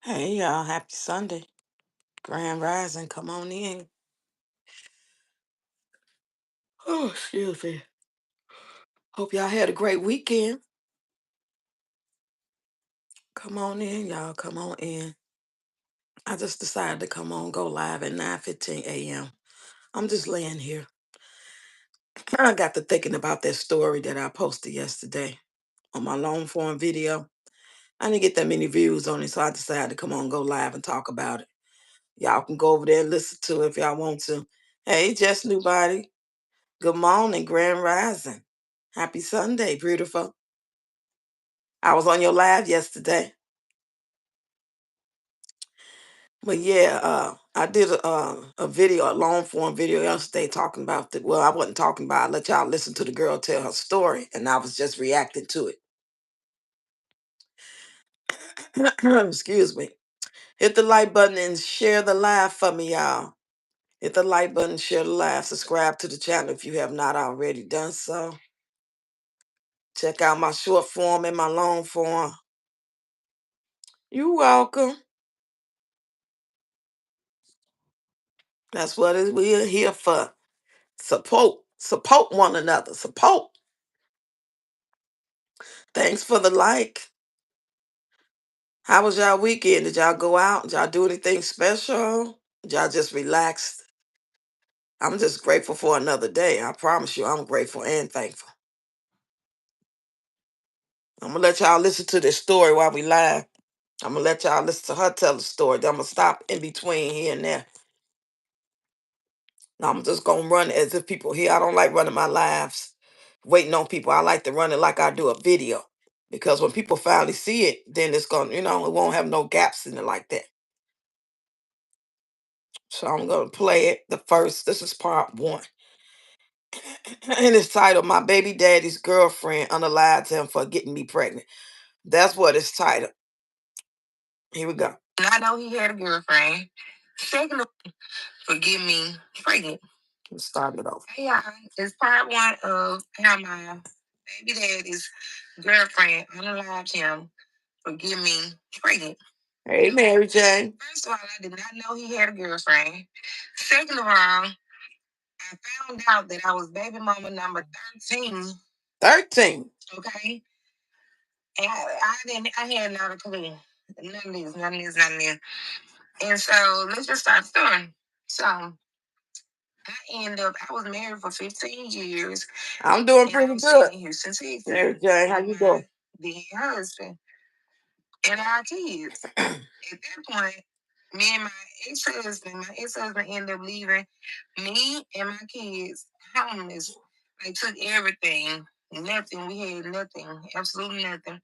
Hey y'all, happy Sunday. Grand Rising, come on in. Oh, excuse me. Hope y'all had a great weekend. Come on in, y'all. Come on in. I just decided to come on, go live at 9:15 a.m. I'm just laying here. I got to thinking about that story that I posted yesterday on my long form video. I didn't get that many views on it, so I decided to come on, go live and talk about it. Y'all can go over there and listen to it if y'all want to. Hey, Jess Newbody. Good morning, Grand Rising. Happy Sunday, beautiful. I was on your live yesterday. But yeah, I did a video, a long form video yesterday talking about the, well, I wasn't talking about, I let y'all listen to the girl tell her story, and I was just reacting to it. Excuse me. Hit the like button and share the live for me, y'all. Hit the like button, share the live, subscribe to the channel if you have not already done so. Check out my short form and my long form. You're welcome. That's what we're here for. Support one another. Support. Thanks for the like. How was y'all weekend? Did y'all go out? Did y'all do anything special? Did y'all just relax? I'm just grateful for another day. I promise you, I'm grateful and thankful. I'm gonna let y'all listen to this story while we live. I'm gonna let y'all listen to her tell the story. Then I'm gonna stop in between here and there. Now I'm just gonna run it as if people here. I don't like running my lives waiting on people. I like to run it like I do a video. Because when people finally see it, then it's gonna, it won't have no gaps in it like that. So I'm gonna play it. This is part one. And it's titled My Baby Daddy's Girlfriend Unalived Him for Getting Me Pregnant. That's what it's titled. Here we go. And I know he had a girlfriend. Second of for getting me pregnant. Let's start it off. Hey, y'all. It's part one of how my baby daddy's girlfriend unalived him for getting me pregnant. Hey, Mary Jane. First of all, I did not know he had a girlfriend. Second of all, I found out that I was baby mama number 13. 13. Okay. And I had not a clue. None of this. And so let's just start the story. So I was married for 15 years. I'm doing pretty good. In Houston, Texas. Mary Jane, how you doing? Then husband and our kids. At that point, me and my ex-husband ended up leaving me and my kids homeless. They took everything. Nothing. We had nothing. Absolutely nothing.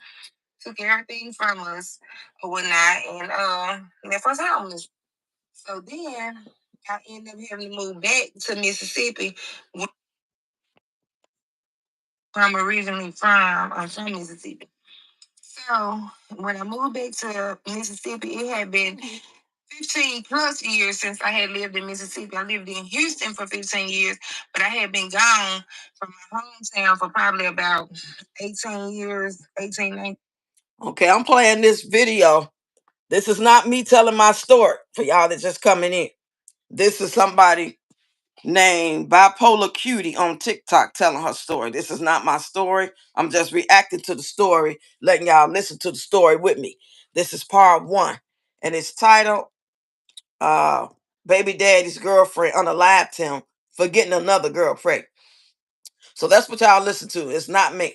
Took everything from us or whatnot and left us homeless. So then I ended up having to move back to Mississippi. I'm originally from Mississippi. So when I moved back to Mississippi, it had been 15 plus years since I had lived in Mississippi. I lived in Houston for 15 years, but I had been gone from my hometown for probably about 18 years, 19. Okay, I'm playing this video. This is not me telling my story for y'all that's just coming in. This is somebody named Bipolar Cutie on TikTok telling her story. This is not my story. I'm just reacting to the story, letting y'all listen to the story with me. This is part one, and it's titled Baby Daddy's Girlfriend Unalived Him for Getting Another Girl Pregnant. So that's what y'all listen to. It's not me.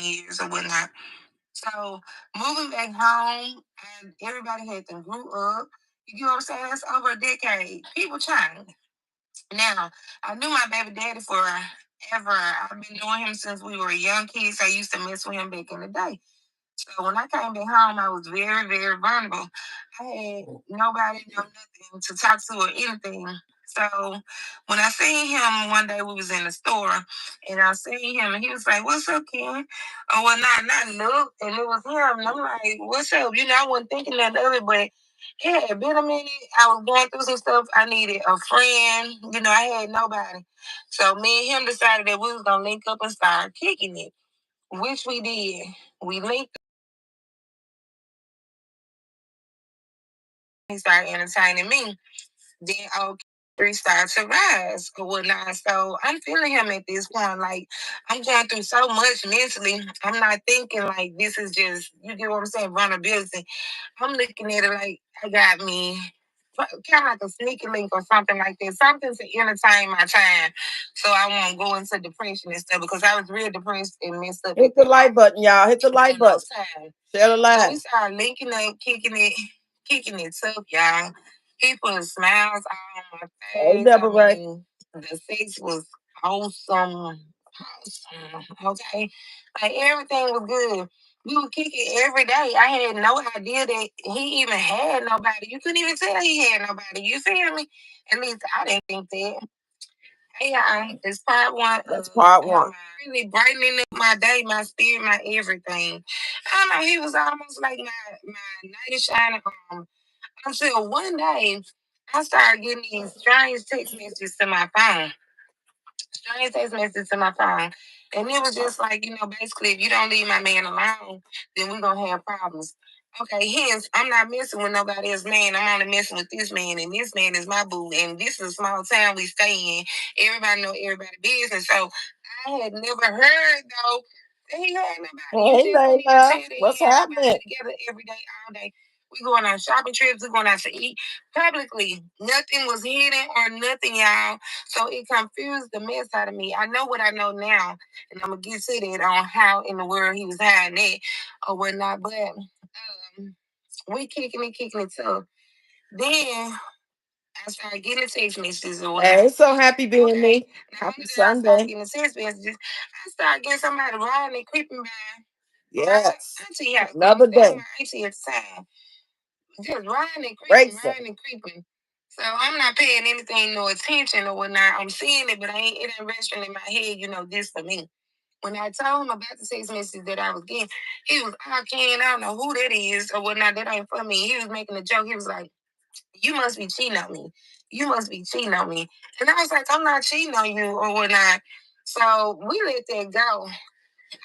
Years or whatnot. So moving back home, and everybody had to grew up. You get what I'm saying? That's over a decade. People change. Now, I knew my baby daddy forever. I've been knowing him since we were young kids. I used to mess with him back in the day. So when I came back home, I was very, very vulnerable. I had nobody, no nothing to talk to or anything. So when I seen him one day, we was in the store, and I seen him, and he was like, "What's up, Ken?" Oh, well, not look, and it was him. And I'm like, "What's up?" I wasn't thinking that of it, but it had been a minute. I was going through some stuff. I needed a friend. I had nobody. So me and him decided that we was gonna link up and start kicking it, which we did. We linked he started entertaining me. Then three started to rise or whatnot. So I'm feeling him at this point. Like I'm going through so much mentally. I'm not thinking like this is just you get what I'm saying, vulnerability. I'm looking at it like I got me kind of like a sneaky link or something like that. Something to entertain my time. So I won't go into depression and stuff because I was real depressed and messed up. Hit the like button, y'all. Hit the like button. Share the live. So we started linking up, kicking it tough, y'all. He put smiles on my face. I mean, the sex was awesome. Awesome. Okay. Like everything was good. We would kick it every day. I had no idea that he even had nobody. You couldn't even tell he had nobody. You feel me? At least I didn't think that. Hey, it's part one. That's part one. Really brightening up my day, my spirit, my everything. I don't know. He was almost like my knight in shining armor. Until one day, I started getting these strange text messages to my phone. Strange text messages to my phone. And it was just like, basically, if you don't leave my man alone, then we're going to have problems. Okay, hence, I'm not messing with nobody else, man. I'm only messing with this man, and this man is my boo. And this is a small town we stay in. Everybody know everybody's business. So I had never heard, though, that he had nobody. Hey, Layla, what's happening? Together every day, all day. We going on shopping trips. We going out to eat publicly. Nothing was hidden or nothing, y'all. So it confused the mess out of me. I know what I know now, and I'm gonna get to that on how in the world he was hiding it or whatnot. But we kicking it tough. Then I started getting the text messages or whatnot. Hey, so happy being me. Happy Sunday. I started getting the text messages. I started getting somebody riding and creeping by. Yes. Another day. My auntie at the time. Just riding and creeping, riding and creeping. So I'm not paying anything, no attention or whatnot. I'm seeing it, but it ain't registering in my head, this for me. When I told him about the text message that I was getting, he was, I don't know who that is or whatnot. That ain't for me. He was making a joke. He was like, you must be cheating on me. You must be cheating on me. And I was like, I'm not cheating on you or whatnot. So we let that go.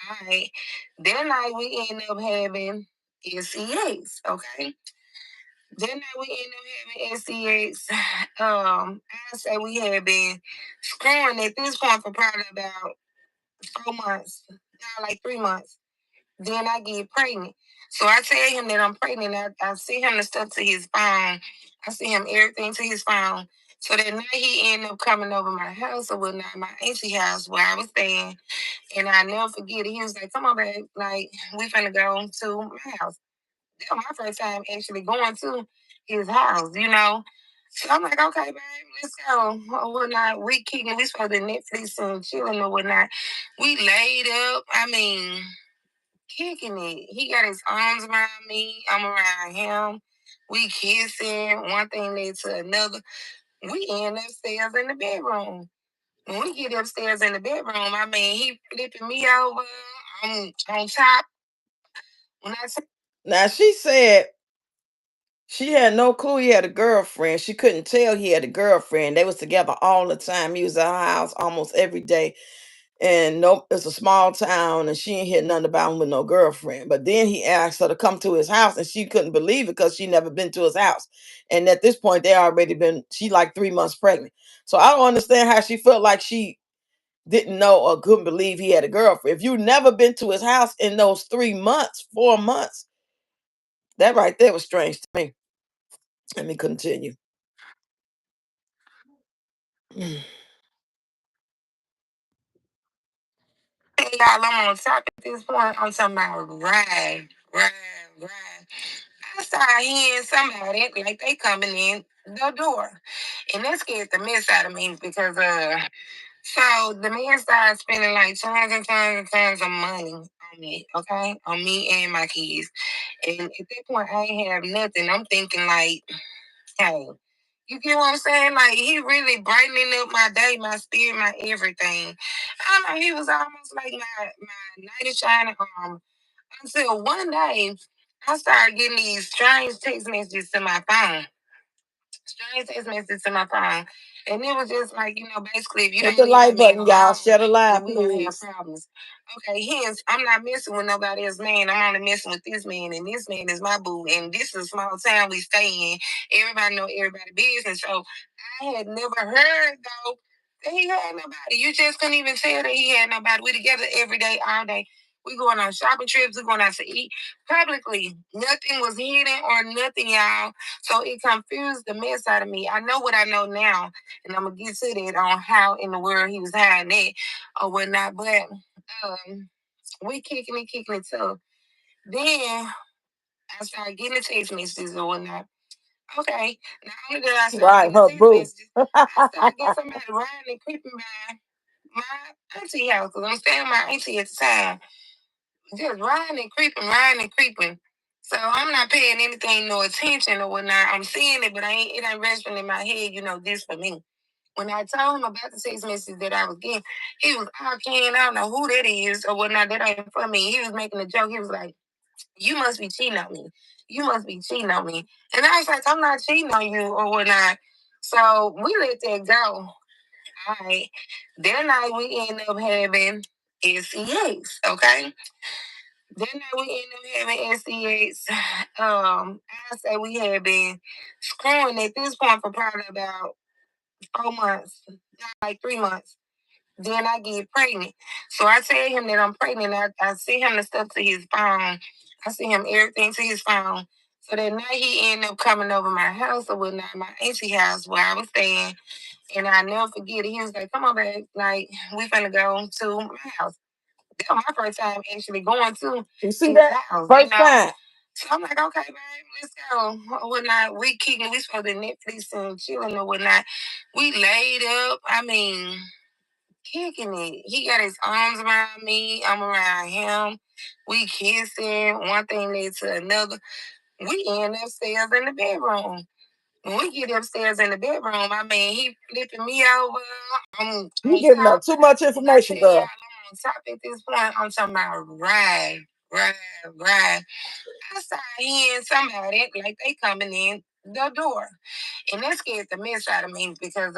All right. That night we ended up having SCAs, okay? That night we ended up having SCAs. I say we had been screwing at this point for probably about 4 months, now like 3 months. Then I get pregnant. So I tell him that I'm pregnant. I send him the stuff to his phone. I send him everything to his phone. So that night he ended up coming over my house or whatnot, my auntie house where I was staying. And I never forget it. He was like, come on, babe. Like, we finna go to my house. That was my first time actually going to his house. So I'm like, okay, babe, let's go. Or whatnot. We kicking, we supposed to Netflix and chilling or whatnot. We laid up. I mean, kicking it. He got his arms around me. I'm around him. We kissing. One thing led to another. We end upstairs in the bedroom. When we get upstairs in the bedroom, I mean, he flipping me over. I'm on top. When I say, now she said she had no clue he had a girlfriend. She couldn't tell he had a girlfriend. They was together all the time. He was at her house almost every day. And nope, it's a small town, and she ain't hear nothing about him with no girlfriend. But then he asked her to come to his house, and she couldn't believe it because she never been to his house. And at this point, she like 3 months pregnant. So I don't understand how she felt like she didn't know or couldn't believe he had a girlfriend. If you never been to his house in those 3 months, 4 months, that right there was strange to me. Let me continue. Hey, y'all, I'm on top at this point. I'm talking about ride. I started hearing somebody like they coming in the door. And that scared the mess out of me because so the man started spending like tons and tons and tons of money on me, okay? On me and my kids. And at that point I ain't have nothing. I'm thinking like, hey, you get what I'm saying? Like he really brightening up my day, my spirit, my everything. I don't know, he was almost like my knight in shining armor. Until one day I started getting these strange text messages to my phone. Strange text messages to my phone. And it was just like, basically, if you hit don't the like button, y'all. Share the live, we gonna have problems. Okay, hence, I'm not messing with nobody else, man. I'm only messing with this man, and this man is my boo. And this is a small town we stay in. Everybody know everybody's business. So I had never heard, though, that he had nobody. You just couldn't even tell that he had nobody. We together every day, all day. We going on shopping trips. We going out to eat publicly. Nothing was hidden or nothing, y'all. So it confused the mess out of me. I know what I know now, and I'm gonna get to that on how in the world he was hiding it or whatnot. But we kicking it tough. Then I started getting the text messages or whatnot. Okay, not only did I start getting the text messages, I started getting somebody riding and creeping by my auntie house because I'm staying with my auntie at the time. Just riding and creeping. So I'm not paying anything no attention or whatnot. I'm seeing it, but it ain't registering in my head, this for me. When I told him about the text message that I was getting, he was out I don't know who that is or whatnot. That ain't for me. He was making a joke. He was like, "You must be cheating on me. You must be cheating on me." And I was like, "I'm not cheating on you or whatnot." So we let that go. All right. That night we end up having SCX, okay? That night we end up having SCX. I say we had been screwing at this point for probably about 4 months, not like 3 months. Then I get pregnant. So I tell him that I'm pregnant. I send him the stuff to his phone. I send him everything to his phone. So that night he ended up coming over my house or whatnot, my auntie house where I was staying. And I never forget it. He was like, "Come on, babe. Like, we finna go to my house." That was my first time actually going to his house. First time. So I'm like, "Okay, babe, let's go." Or whatnot. We supposed to Netflix and chilling or whatnot. We laid up. I mean, kicking it. He got his arms around me. I'm around him. We kissing. One thing led to another. We end upstairs in the bedroom. When we get upstairs in the bedroom, I mean, he flipping me over. You giving up too much information, girl. I'm on top at this point. I'm talking about ride. I started hearing somebody like they coming in the door. And that scared the mess out of me because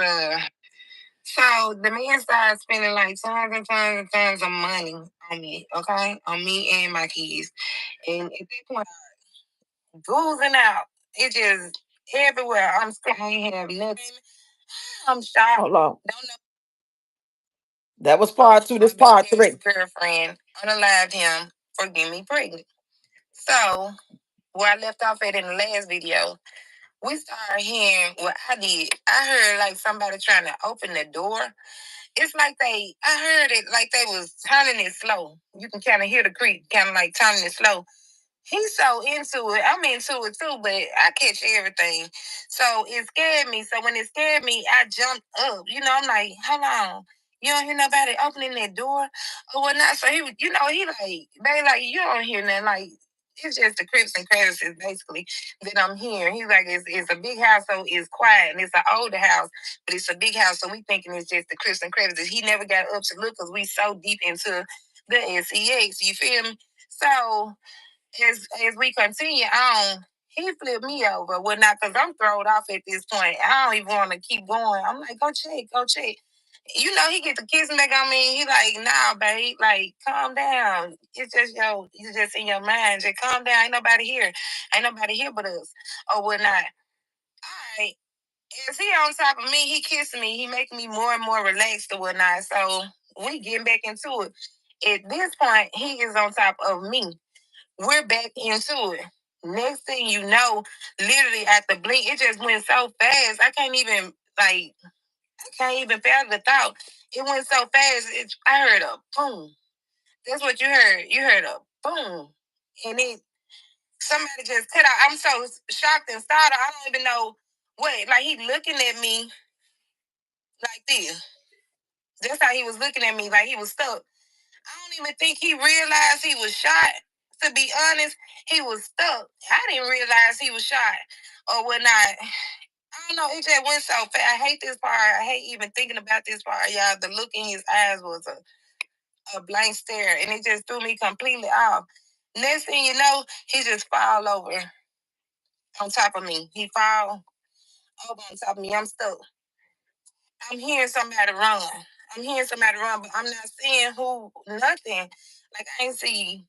so the man started spending like tons and tons and tons of money on me, okay? On me and my kids. And at that point, goozing out. It just everywhere. I'm still I ain't have nothing. I'm shocked. Hold on. Don't know. That was part two. This part three. Girlfriend unalived him for getting me pregnant. So where I left off at in the last video, we started hearing what I did. I heard like somebody trying to open the door. It's like I heard it like they was turning it slow. You can kind of hear the creak, kind of like turning it slow. He's so into it. I'm into it too, but I catch everything. So it scared me. So when it scared me, I jumped up. I'm like, hold on. You don't hear nobody opening that door or whatnot. So he like, they like, you don't hear nothing. Like, it's just the crips and crevices basically that I'm hearing. He's like, it's a big house, so it's quiet, and it's an older house, but it's a big house, so we thinking it's just the crips and crevices. He never got up to look because we so deep into the SEX. You feel me? So as we continue on, he flipped me over. Well, not because I'm thrown off at this point. I don't even want to keep going. I'm like, go check. He get the kissing back on me. He like, nah, babe, like, calm down. It's just in your mind. Just calm down. Ain't nobody here but us or whatnot. All right. As he on top of me, he kissing me. He making me more and more relaxed or whatnot. So we getting back into it. At this point, he is on top of me. We're back into it. Next thing you know, literally at the blink, it just went so fast. I can't even fathom the thought. It went so fast. I heard a boom. That's what you heard. You heard a boom. And somebody just cut out. I'm so shocked and startled. I don't even know what. Like he looking at me like this. That's how he was looking at me, like he was stuck. I don't even think he realized he was shot. To be honest, he was stuck. I didn't realize he was shot or whatnot. I don't know. It just went so fast. I hate this part. I hate even thinking about this part, y'all. The look in his eyes was a blank stare, and it just threw me completely off. Next thing you know, he just fall over on top of me. He fall over on top of me. I'm stuck. I'm hearing somebody run. I'm hearing somebody run, but I'm not seeing who, nothing. Like, I ain't see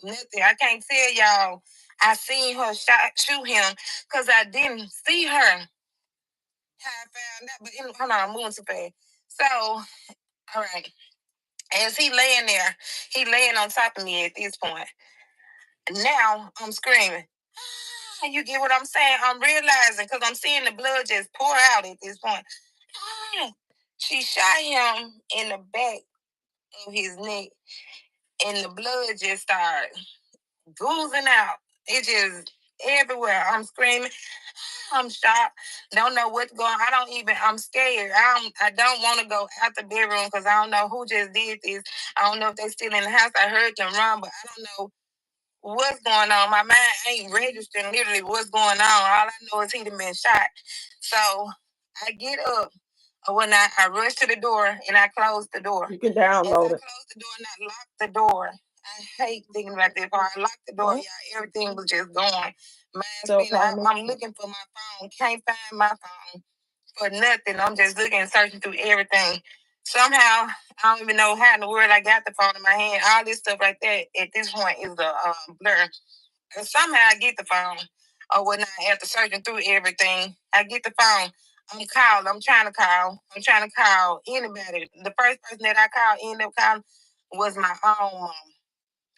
nothing. I can't tell y'all I seen her shoot him because I didn't see her. How I found out, but hold on, I'm moving too fast. So, all right. As he laying on top of me at this point. Now I'm screaming. You get what I'm saying? I'm realizing because I'm seeing the blood just pour out at this point. She shot him in the back of his neck, and the blood just started oozing out. It just everywhere. I'm screaming. I'm shocked. Don't know what's going on. I'm scared. I don't want to go out the bedroom because I don't know who just did this. I don't know if they still in the house. I heard them run, but I don't know what's going on. My mind ain't registering literally what's going on. All I know is he done been shot. So I get up. When I rush to the door and I close the door. You can download it. I closed the door and I locked the door. I hate thinking about that part. I locked the door, y'all. Everything was just going. I'm looking for my phone. Can't find my phone for nothing. I'm just looking and searching through everything. Somehow, I don't even know how in the world I got the phone in my hand. All this stuff right there at this point is a blur. And somehow I get the phone. Or when I after searching through everything, I get the phone. I'm trying to call. I'm trying to call anybody. The first person that I called, ended up calling, was my own mom.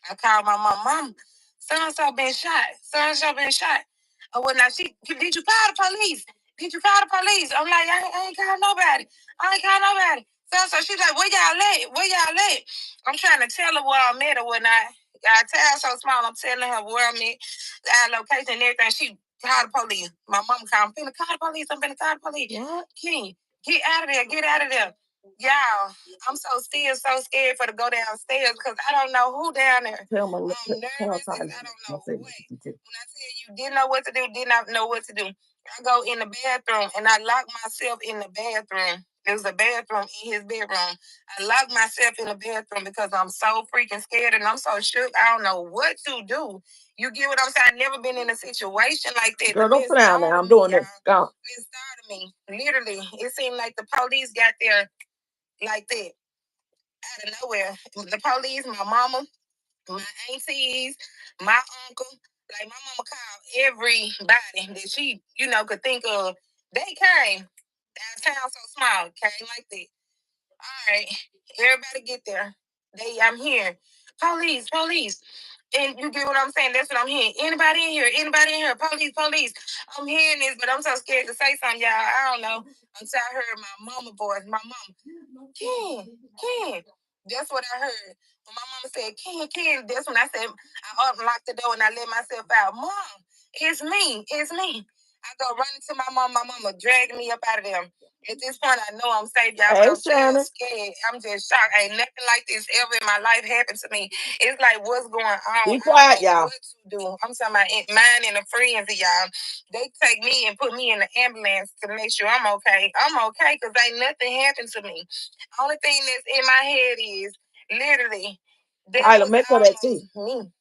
I called my mom. Mom, so and so been shot. So and so been shot. Oh, well, now did you call the police? Did you call the police? I'm like, I ain't call nobody. I ain't call nobody. So she's like, where y'all at? Where y'all at? I'm trying to tell her where I'm at or whatnot. I tell her so small, I'm telling her where I'm at, our location and everything. She called the police. My mom called, I'm finna call the police. I'm finna call the police. What? King, get out of there. Get out of there. Y'all, I'm so scared for to go downstairs because I don't know who down there. I'm nervous. I don't know what. When I tell you, didn't know what to do, did not know what to do. I go in the bathroom and I lock myself in the bathroom. There's a bathroom in his bedroom. I lock myself in the bathroom because I'm so freaking scared and I'm so shook. I don't know what to do. You get what I'm saying? I've never been in a situation like that. Girl, don't sit down now. I'm doing this. Go. It started me. Literally. It seemed like the police got there like that out of nowhere. The police, my mama, my aunties, my uncle, like my mama called everybody that she, could think of. They came. Our town so small, came like that. All right, everybody get there. I'm here. Police, police. And you get what I'm saying? That's what I'm hearing. Anybody in here? Anybody in here? Police, police. I'm hearing this, but I'm so scared to say something, y'all. I don't know. Until I heard my mama voice. My mama, Ken. That's what I heard. When my mama said, Ken, that's when I said, I unlocked the door and I let myself out. Mom, it's me. It's me. I go running to my mom. My mama dragging me up out of there. At this point, I know I'm safe, y'all, but I'm still scared. I'm just shocked. Ain't nothing like this ever in my life happened to me. It's like, what's going on? Be quiet, y'all. What to do? I'm talking about mine and the friends of y'all. They take me and put me in the ambulance to make sure I'm okay. I'm okay because ain't nothing happened to me. Only thing that's in my head is literally that was almost me.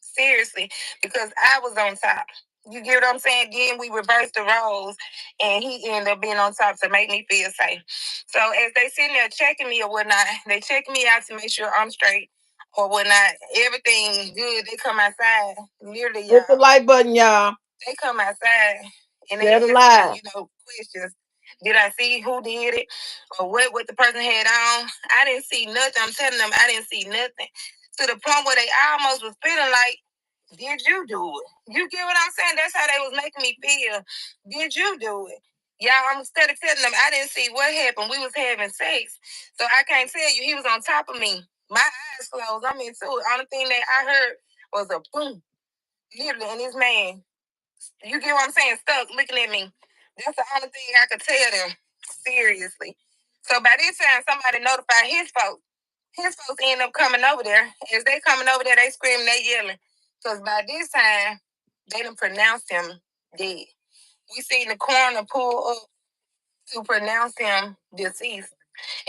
Seriously, because I was on top. You get what I'm saying? Again, we reversed the roles, and he ended up being on top to make me feel safe. So as they sitting there checking me or whatnot, they check me out to make sure I'm straight or whatnot. Everything good. They come outside. Literally, y'all. Hit the like button, y'all. They come outside and they ask me, questions. Did I see who did it or what the person had on? I didn't see nothing. I'm telling them I didn't see nothing. To the point where they almost was feeling like, did you do it? You get what I'm saying? That's how they was making me feel. Did you do it? Yeah, I'm instead of telling them I didn't see what happened. We was having sex. So I can't tell you, he was on top of me. My eyes closed. I'm into it. Only thing that I heard was a boom. Literally, and this man, you get what I'm saying, stuck looking at me. That's the only thing I could tell them. Seriously. So by this time, somebody notified his folks. His folks end up coming over there. As they coming over there, they screaming, they yelling. Because by this time, they done pronounced him dead. We seen the coroner pull up to pronounce him deceased.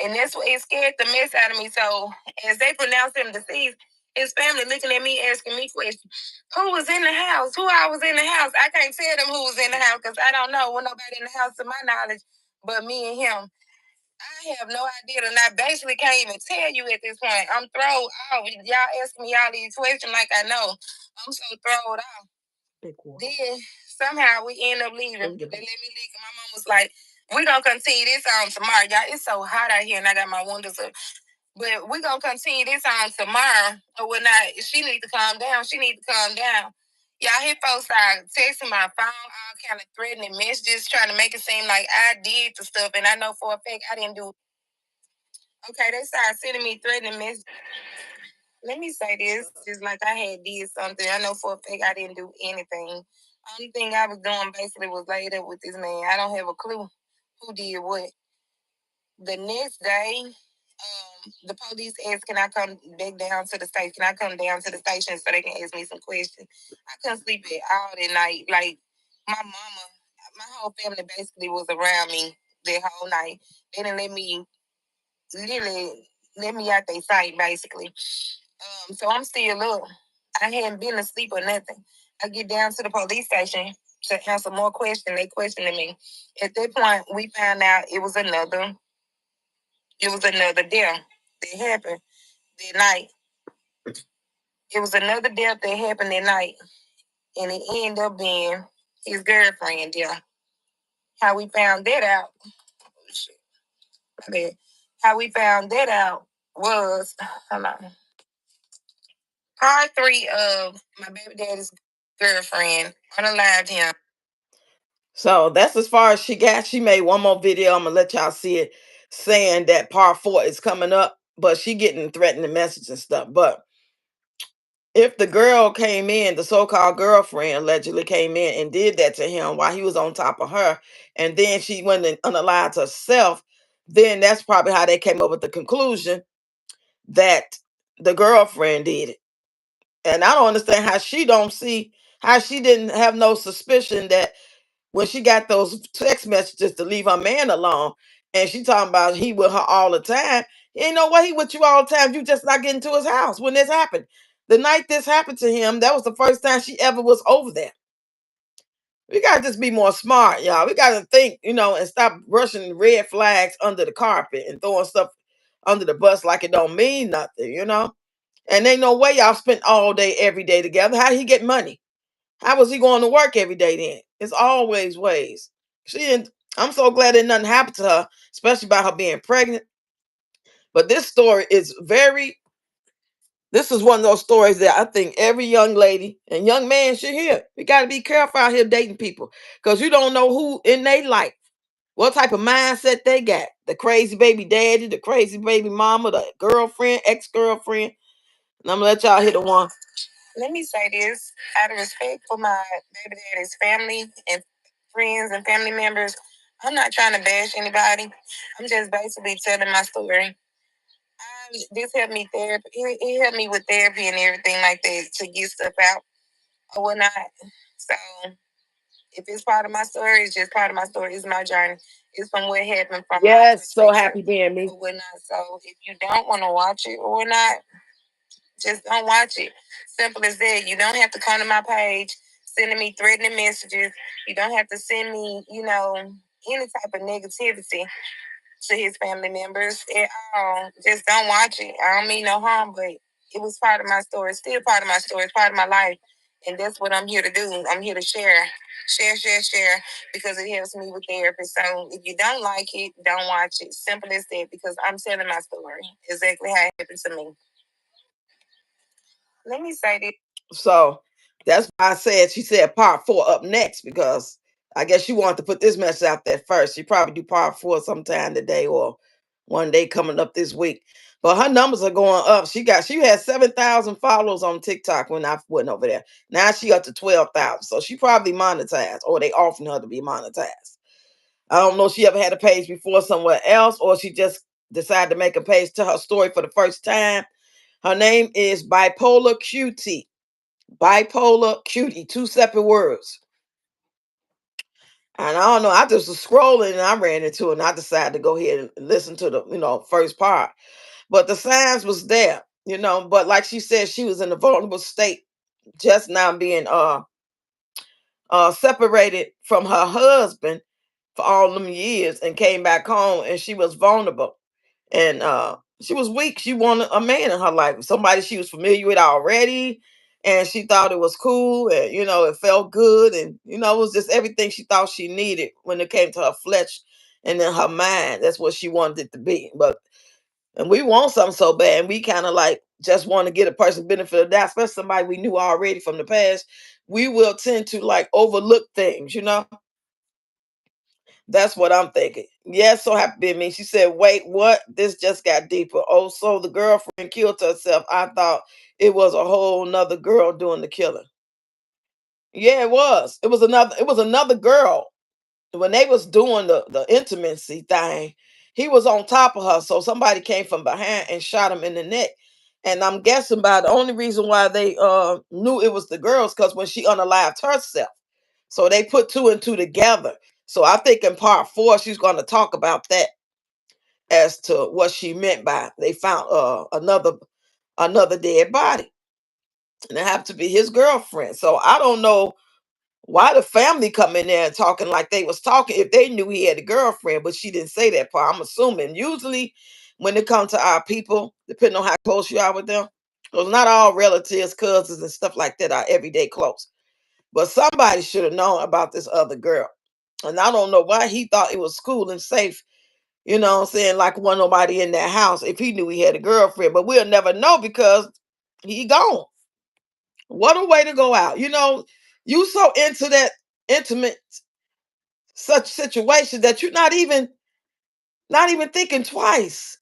And that's what it scared the mess out of me. So as they pronounced him deceased, his family looking at me, asking me questions. Who was in the house? Who I was in the house? I can't tell them who was in the house because I don't know. When nobody in the house to my knowledge but me and him. I have no idea, and I basically can't even tell you at this point. I'm thrown off. Y'all asking me all these questions like I know. I'm so thrown off. Then somehow we end up leaving. They let me leave. And my mom was like, "We're gonna continue this on tomorrow, y'all. It's so hot out here, and I got my windows up. But we're gonna continue this on tomorrow or whatnot. She need to calm down. She need to calm down." Y'all hear folks start texting my phone, all kind of threatening messages, trying to make it seem like I did the stuff, and I know for a fact I didn't do. Okay, they started sending me threatening messages. Let me say this, just like I had did something. I know for a fact I didn't do anything. Only thing I was doing basically was laid up with this man. I don't have a clue who did what. The next day, the police asked, "Can I come back down to the station? Can I come down to the station so they can ask me some questions?" I couldn't sleep at all that night. Like my mama, my whole family basically was around me that whole night. They didn't let me literally let me out their sight basically. So I'm still up. I hadn't been asleep or nothing. I get down to the police station to answer more questions. They questioning me. At that point, we found out it was another death that happened that night. It was another death that happened that night, and it ended up being his girlfriend death. How we found that out? Oh, shit. How we found that out was, hold on. Part three of my baby daddy's girlfriend unalived him. So that's as far as she got. She made one more video. I'm gonna let y'all see it, saying that part four is coming up, but she getting threatening messages and stuff. But if the girl came in, the so-called girlfriend allegedly came in and did that to him while he was on top of her, and then she went and unalived herself, then that's probably how they came up with the conclusion that the girlfriend did it. And I don't understand how she don't see, how she didn't have no suspicion that when she got those text messages to leave her man alone, and she talking about he with her all the time. Ain't no way he with you all the time. You just not getting to his house when this happened. The night this happened to him, that was the first time she ever was over there. We gotta just be more smart, y'all. We gotta think, and stop brushing red flags under the carpet and throwing stuff under the bus like it don't mean nothing. And ain't no way y'all spent all day every day together. How did he get money? How was he going to work every day then? It's always ways. She didn't. I'm so glad that nothing happened to her, especially about her being pregnant. But this story is this is one of those stories that I think every young lady and young man should hear. We got to be careful out here dating people because you don't know who in their life, what type of mindset they got. The crazy baby daddy, the crazy baby mama, the girlfriend, ex-girlfriend. And I'm going to let y'all hit the one. Let me say this out of respect for my baby daddy's family and friends and family members. I'm not trying to bash anybody. I'm just basically telling my story. This helped me therapy. It helped me with therapy and everything like that to get stuff out or whatnot. So if it's part of my story, it's just part of my story. It's my journey. It's from what happened from yes. So happy being me or whatnot. So if you don't want to watch it or whatnot, just don't watch it. Simple as that. You don't have to come to my page sending me threatening messages. You don't have to send me, any type of negativity to his family members at all. Just don't watch it. I don't mean no harm, but it was part of my story. It's still part of my story. It's part of my life. And that's what I'm here to do. I'm here to share, because it helps me with therapy. So if you don't like it, don't watch it. Simple as that, because I'm telling my story exactly how it happened to me. Let me say this. So that's why I said she said part four up next, because I guess she wanted to put this message out there first. She probably do part four sometime today or one day coming up this week. But her numbers are going up. She had 7,000 followers on TikTok when I went over there. Now she up to 12,000. So she probably monetized, or they offering her to be monetized. I don't know if she ever had a page before somewhere else, or she just decided to make a page to her story for the first time. Her name is Bipolar Cutie. Bipolar Cutie, two separate words. And I don't know, I just was scrolling and I ran into it, and I decided to go ahead and listen to the first part. But the signs was there. But like she said, she was in a vulnerable state, just now being separated from her husband for all them years and came back home and she was vulnerable and she was weak. She wanted a man in her life, somebody she was familiar with already, and she thought it was cool and it felt good, and it was just everything she thought she needed when it came to her flesh and in her mind. That's what she wanted it to be. But and we want something so bad, and we kind of like just want to get a person benefit of that, especially somebody we knew already from the past. We will tend to like overlook things. That's what I'm thinking. Yes, so happy to be me. She said, wait, what? This just got deeper. Oh, so the girlfriend killed herself. I thought it was a whole nother girl doing the killing. Yeah, it was. It was another girl. When they was doing the intimacy thing, he was on top of her. So somebody came from behind and shot him in the neck. And I'm guessing by the only reason why they knew it was the girls, because when she unalived herself. So they put two and two together. So I think in part 4, she's going to talk about that as to what she meant by they found another dead body, and it happened to be his girlfriend. So I don't know why the family come in there and talking like they was talking if they knew he had a girlfriend, but she didn't say that part. I'm assuming usually when it comes to our people, depending on how close you are with them, because not all relatives, cousins, and stuff like that are everyday close. But somebody should have known about this other girl. And I don't know why he thought it was cool and safe, what I'm saying, like wasn't nobody in that house if he knew he had a girlfriend. But we'll never know because he gone. What a way to go out. You so into that intimate such situation that you're not even thinking twice.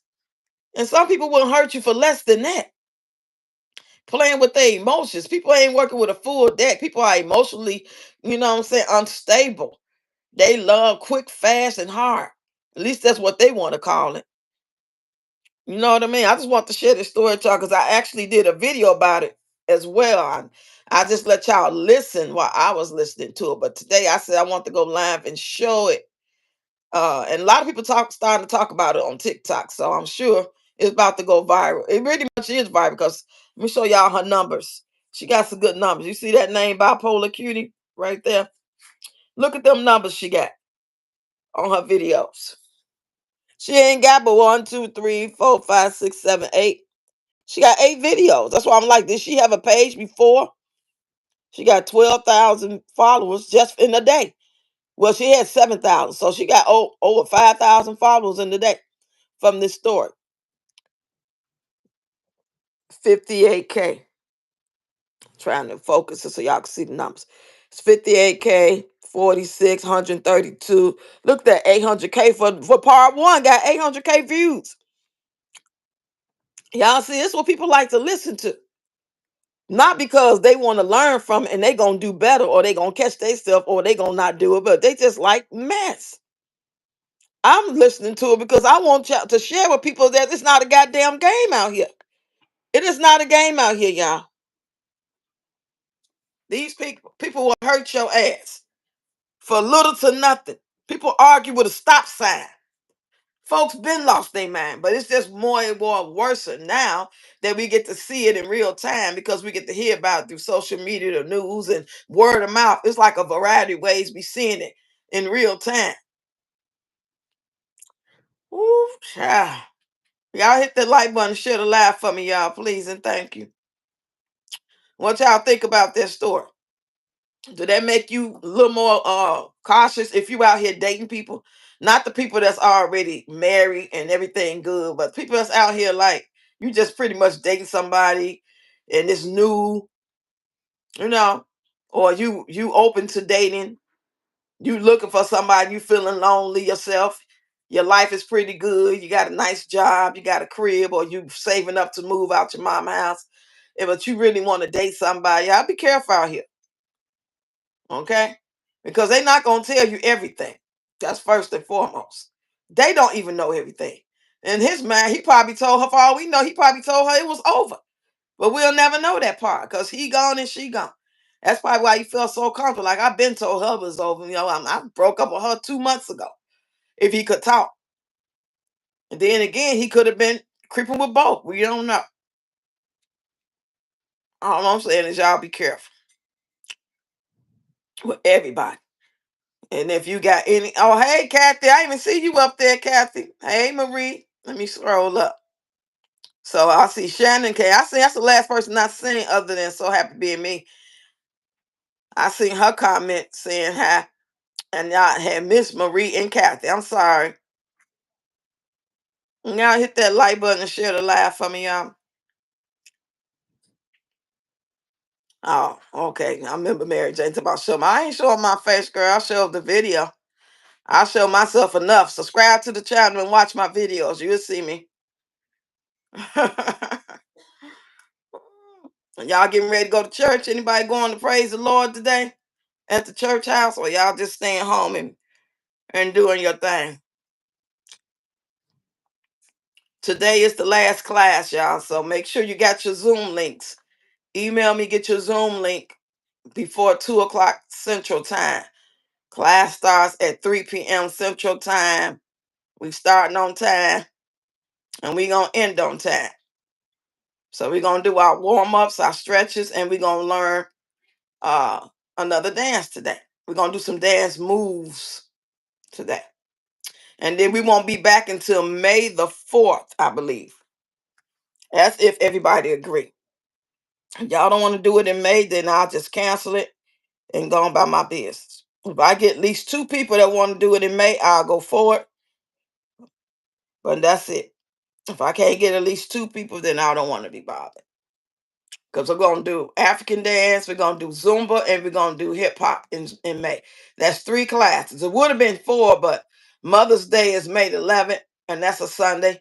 And some people will hurt you for less than that. Playing with their emotions. People ain't working with a full deck. People are emotionally, what I'm saying, unstable. They love quick, fast, and hard. At least that's what they want to call it. You know what I mean? I just want to share this story, y'all, because I actually did a video about it as well. I just let y'all listen while I was listening to it. But today I said I want to go live and show it. And a lot of people starting to talk about it on TikTok. So I'm sure it's about to go viral. It really much is viral because let me show y'all her numbers. She got some good numbers. You see that name, Bipolar Cutie, right there? Look at them numbers she got on her videos. She ain't got but one, two, three, four, five, six, seven, eight. She got 8 videos. That's why I'm like, did she have a page before? She got 12,000 followers just in a day. Well, she had 7,000. So she got over 5,000 followers in the day from this story. 58K. Trying to focus it so y'all can see the numbers. It's 58K, 46, 132. Look at that 800K for part 1. Got 800K views. Y'all see, this is what people like to listen to. Not because they want to learn from it and they gonna do better or they gonna catch themselves or they gonna not do it, but they just like mess. I'm listening to it because I want y'all to share with people that it's not a goddamn game out here. It is not a game out here, y'all. These people will hurt your ass for little to nothing. People argue with a stop sign. Folks been lost their mind, but it's just more and more worse now that we get to see it in real time because we get to hear about it through social media, the news, and word of mouth. It's like a variety of ways we seeing it in real time. Ooh, child. Y'all hit the like button, share the live for me, y'all, please, and thank you. What y'all think about this story? Do that make you a little more cautious if you out here dating people? Not the people that's already married and everything good, but people that's out here like you just pretty much dating somebody and it's new, you know, or you open to dating, you looking for somebody, you feeling lonely yourself. Your life is pretty good. You got a nice job, you got a crib, or you saving up to move out your mama house. But you really want to date somebody, I'll be careful out here. Okay? Because they're not going to tell you everything. That's first and foremost. They don't even know everything. And his man, he probably told her, for all we know, he probably told her it was over. But we'll never know that part because he gone and she gone. That's probably why he felt so comfortable. Like I've been told her it was over. I broke up with her 2 months ago. If he could talk. And then again, he could have been creeping with both. We don't know. All I'm saying is y'all be careful with everybody. And if you got any, oh, hey, Kathy, I even see you up there, Kathy. Hey, Marie. Let me scroll up. So I see Shannon K. I see that's the last person I seen other than So Happy Being Me. I seen her comment saying hi. And y'all had Miss Marie and Kathy. I'm sorry. Y'all hit that like button and share the live for me, y'all. Oh, okay. I remember Mary Jane talking about show. I ain't showing my face, girl. I showed the video. I show myself enough. Subscribe to the channel and watch my videos. You'll see me. Y'all getting ready to go to church? Anybody going to praise the Lord today at the church house? Or y'all just staying home and doing your thing? Today is the last class, y'all. So make sure you got your Zoom links. Email me, get your Zoom link before 2 o'clock Central Time. Class starts at 3 p.m. Central Time. We starting on time and we gonna end on time. So we're gonna do our warm-ups, our stretches, and we're gonna learn another dance today. We're gonna do some dance moves today. And then we won't be back until May the 4th, I believe. That's if everybody agree. If y'all don't want to do it in May, then I'll just cancel it and go on by my business. If I get at least 2 people that want to do it in May, I'll go forward. But that's it. If I can't get at least 2 people, then I don't want to be bothered. Because we're going to do African dance, we're going to do Zumba, and we're going to do hip hop in May. That's 3 classes. It would have been 4, but Mother's Day is May the 11th, and that's a Sunday.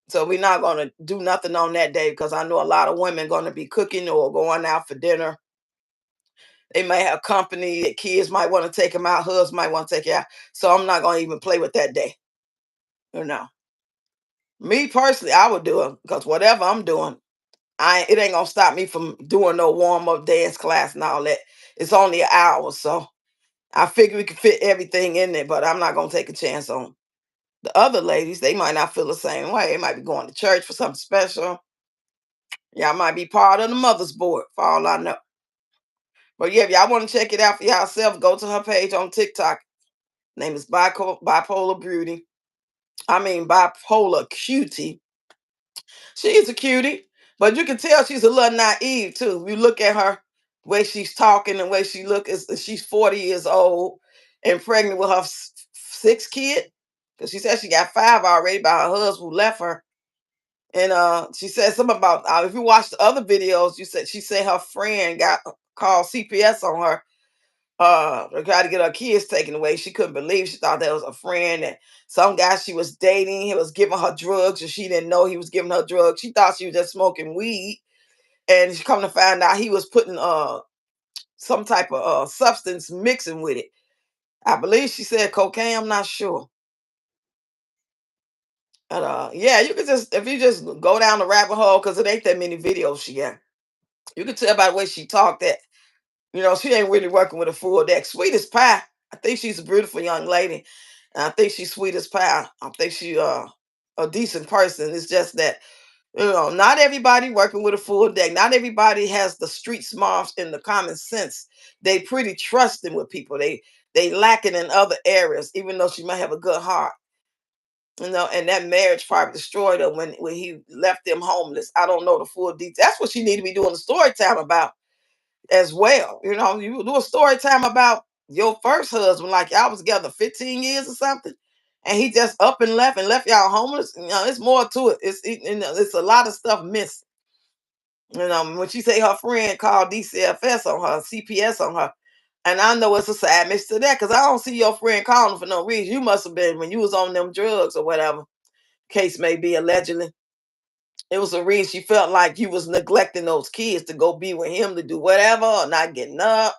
So we're not going to do nothing on that day because I know a lot of women going to be cooking or going out for dinner. They may have company. The kids might want to take them out. Husbands might want to take you out. So I'm not going to even play with that day. You know. Me personally, I would do it because whatever I'm doing, it ain't gonna stop me from doing no warm up dance class and all that. It's only an hour, so I figure we can fit everything in there. But I'm not gonna take a chance on the other ladies. They might not feel the same way. They might be going to church for something special. Y'all might be part of the mother's board for all I know. But yeah, if y'all want to check it out for yourself, go to her page on TikTok. Name is Bipolar Beauty. I mean Bipolar Cutie. She's a cutie, but you can tell she's a little naive too. You look at her, way she's talking and way she look is she's 40 years old and pregnant with her 6th kid. Because she said she got 5 already by her husband who left her. And she said something about if you watch the other videos, she said her friend got called CPS on her to try to get her kids taken away. She couldn't believe, she thought that was a friend, and some guy she was dating, he was giving her drugs and she didn't know he was giving her drugs. She thought she was just smoking weed, and she come to find out he was putting some type of substance mixing with it. I believe she said cocaine, I'm not sure. But yeah, you could just, if you just go down the rabbit hole, because it ain't that many videos she got, you can tell by the way she talked that she ain't really working with a full deck. Sweet as pie. I think she's a beautiful young lady. And I think she's sweet as pie. I think she a decent person. It's just that, not everybody working with a full deck. Not everybody has the street smarts and the common sense. They pretty trusting with people. They lacking in other areas, even though she might have a good heart. And that marriage probably destroyed her when he left them homeless. I don't know the full details. That's what she need to be doing the story time about as well. You do a story time about your first husband, like y'all was together 15 years or something, and he just up and left y'all homeless. It's more to it. It's a lot of stuff missing. When she say her friend called DCFS on her, CPS on her, and I know it's a side mix to that because I don't see your friend calling for no reason. You must have been when you was on them drugs or whatever case may be allegedly. It was a reason she felt like you was neglecting those kids to go be with him to do whatever or not getting up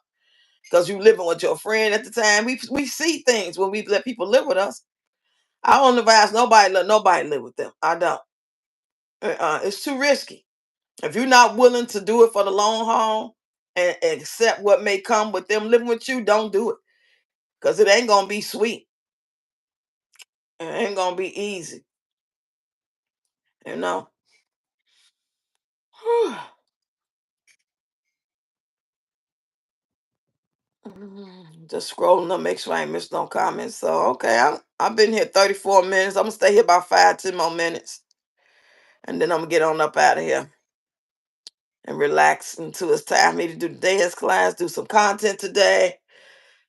because you living with your friend at the time. We see things when we let people live with us. I don't advise nobody let nobody live with them. I don't. It's too risky. If you're not willing to do it for the long haul and accept what may come with them living with you, don't do it because it ain't gonna be sweet. It ain't gonna be easy. You know. Just scrolling to make sure I ain't missed no comments. So okay, I've been here 34 minutes. I'm gonna stay here about 5, 10 more minutes, and then I'm gonna get on up out of here and relax until it's time for me to do the dance class, do some content today.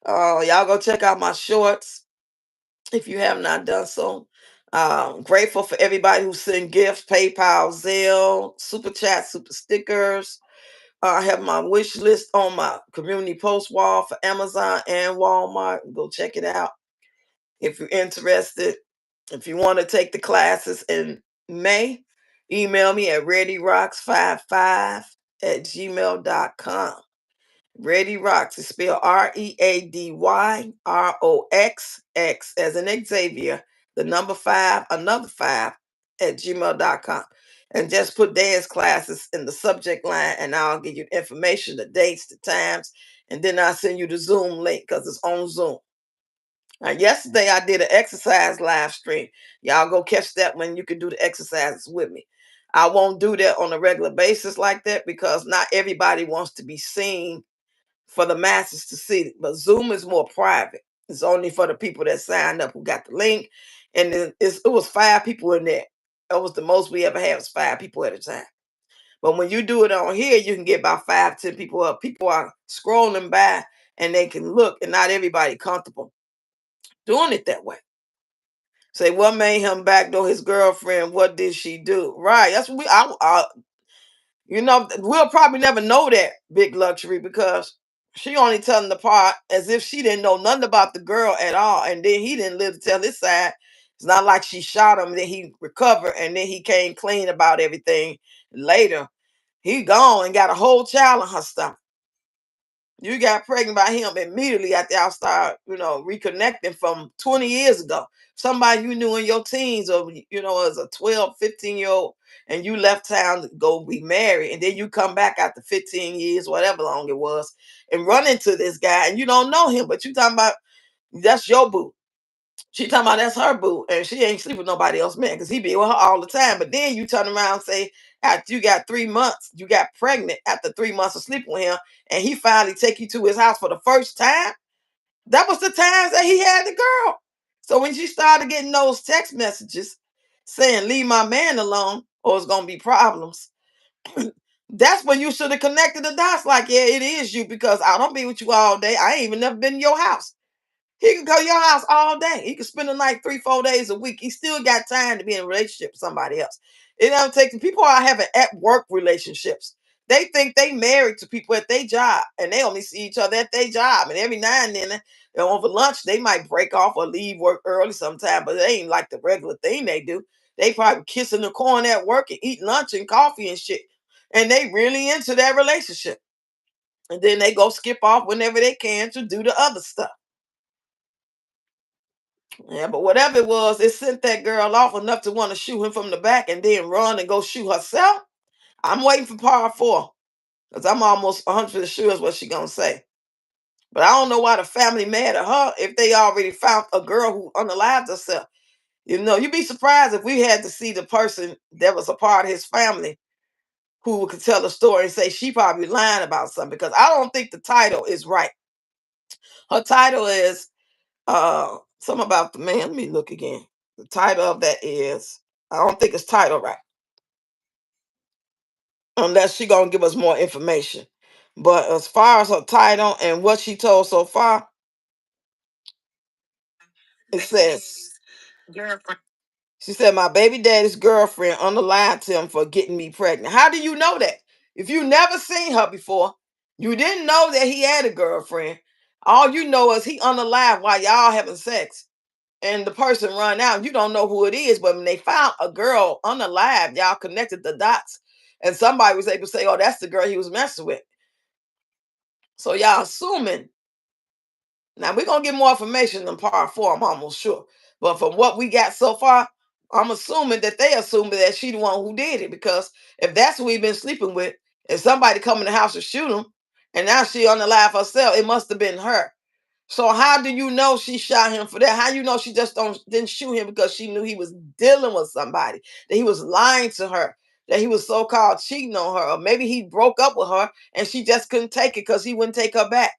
Y'all go check out my shorts if you have not done so. Grateful for everybody who sent gifts, PayPal, Zelle, super chat, super stickers. I have my wish list on my community post wall for Amazon and Walmart. Go check it out if you're interested. If you want to take the classes in May, email me at readyrocks55@gmail.com. Ready Rocks is spelled READYROXX as in Xavier, the number five, another five at gmail.com. And just put dance classes in the subject line, and I'll give you information, the dates, the times, and then I'll send you the Zoom link because it's on Zoom. Now, yesterday I did an exercise live stream. Y'all go catch that when you can do the exercises with me. I won't do that on a regular basis like that because not everybody wants to be seen for the masses to see it. But Zoom is more private. It's only for the people that signed up who got the link. And then it was 5 people in there. That was the most we ever had was 5 people at a time. But when you do it on here, you can get about 5, 10 people up. People are scrolling by and they can look, and not everybody comfortable doing it that way. Say, what made him backdoor his girlfriend? What did she do? Right. That's what we'll probably never know that, Big Luxury, because she only telling the part as if she didn't know nothing about the girl at all. And then he didn't live to tell his side. It's not like she shot him, then he recovered, and then he came clean about everything later. He gone and got a whole child on her stomach. You got pregnant by him immediately after y'all start, reconnecting from 20 years ago. Somebody you knew in your teens or, as a 12, 15-year-old, and you left town to go be married. And then you come back after 15 years, whatever long it was, and run into this guy and you don't know him, but you talking about that's your boo. She talking about that's her boo, and she ain't sleep with nobody else, man, because he be with her all the time. But then you turn around and say, after you got 3 months, you got pregnant after 3 months of sleeping with him, and he finally take you to his house for the first time. That was the times that he had the girl. So when she started getting those text messages saying, leave my man alone, or it's gonna be problems, that's when you should have connected the dots. Like, yeah, it is you, because I don't be with you all day. I ain't even never been in your house. He could go to your house all day. He could spend the night 3, 4 days a week. He still got time to be in a relationship with somebody else. It don't take people are having at work relationships. They think they married to people at their job, and they only see each other at their job. And every now and then, over lunch, they might break off or leave work early sometime, but it ain't like the regular thing they do. They probably kissing the corn at work and eat lunch and coffee and shit. And they really into that relationship. And then they go skip off whenever they can to do the other stuff. Yeah, but whatever it was, it sent that girl off enough to want to shoot him from the back and then run and go shoot herself. I'm waiting for part four because I'm almost 100% sure is what she gonna say. But I don't know why the family mad at her if they already found a girl who unalived herself. You'd be surprised if we had to see the person that was a part of his family who could tell the story and say she probably lying about something, because I don't think the title is right. Her title is something about the man. Let me look again. The title of that is, I don't think it's titled right. Unless she gonna give us more information. But as far as her title and what she told so far, it says she said my baby daddy's girlfriend unalived him for getting me pregnant. How do you know that? If you never seen her before, you didn't know that he had a girlfriend. All you know is he unalived while y'all having sex, and the person run out. You don't know who it is, but when they found a girl unalive, y'all connected the dots, and somebody was able to say, "Oh, that's the girl he was messing with." So y'all assuming. Now we're gonna get more information in part four, I'm almost sure. But from what we got so far, I'm assuming that they assuming that she the one who did it, because if that's who we've been sleeping with, if somebody come in the house and shoot him, and now she on the live herself, it must have been her. So how do you know she shot him for that? How you know she just didn't shoot him because she knew he was dealing with somebody, that he was lying to her, that he was so-called cheating on her, or maybe he broke up with her and she just couldn't take it because he wouldn't take her back.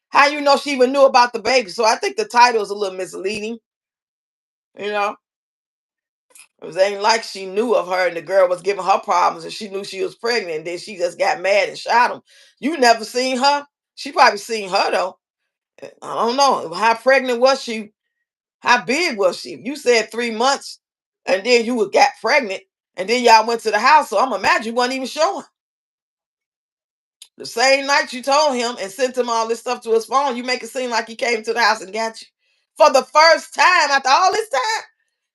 How you know she even knew about the baby? So I think the title is a little misleading. You know, it ain't like she knew of her and the girl was giving her problems and she knew she was pregnant and then she just got mad and shot him. You never seen her. She probably seen her though. I don't know. How pregnant was she? How big was she? You said 3 months and then you got pregnant and then y'all went to the house. So I'm imagine you wasn't even showing. The same night you told him and sent him all this stuff to his phone, you make it seem like he came to the house and got you. For the first time after all this time,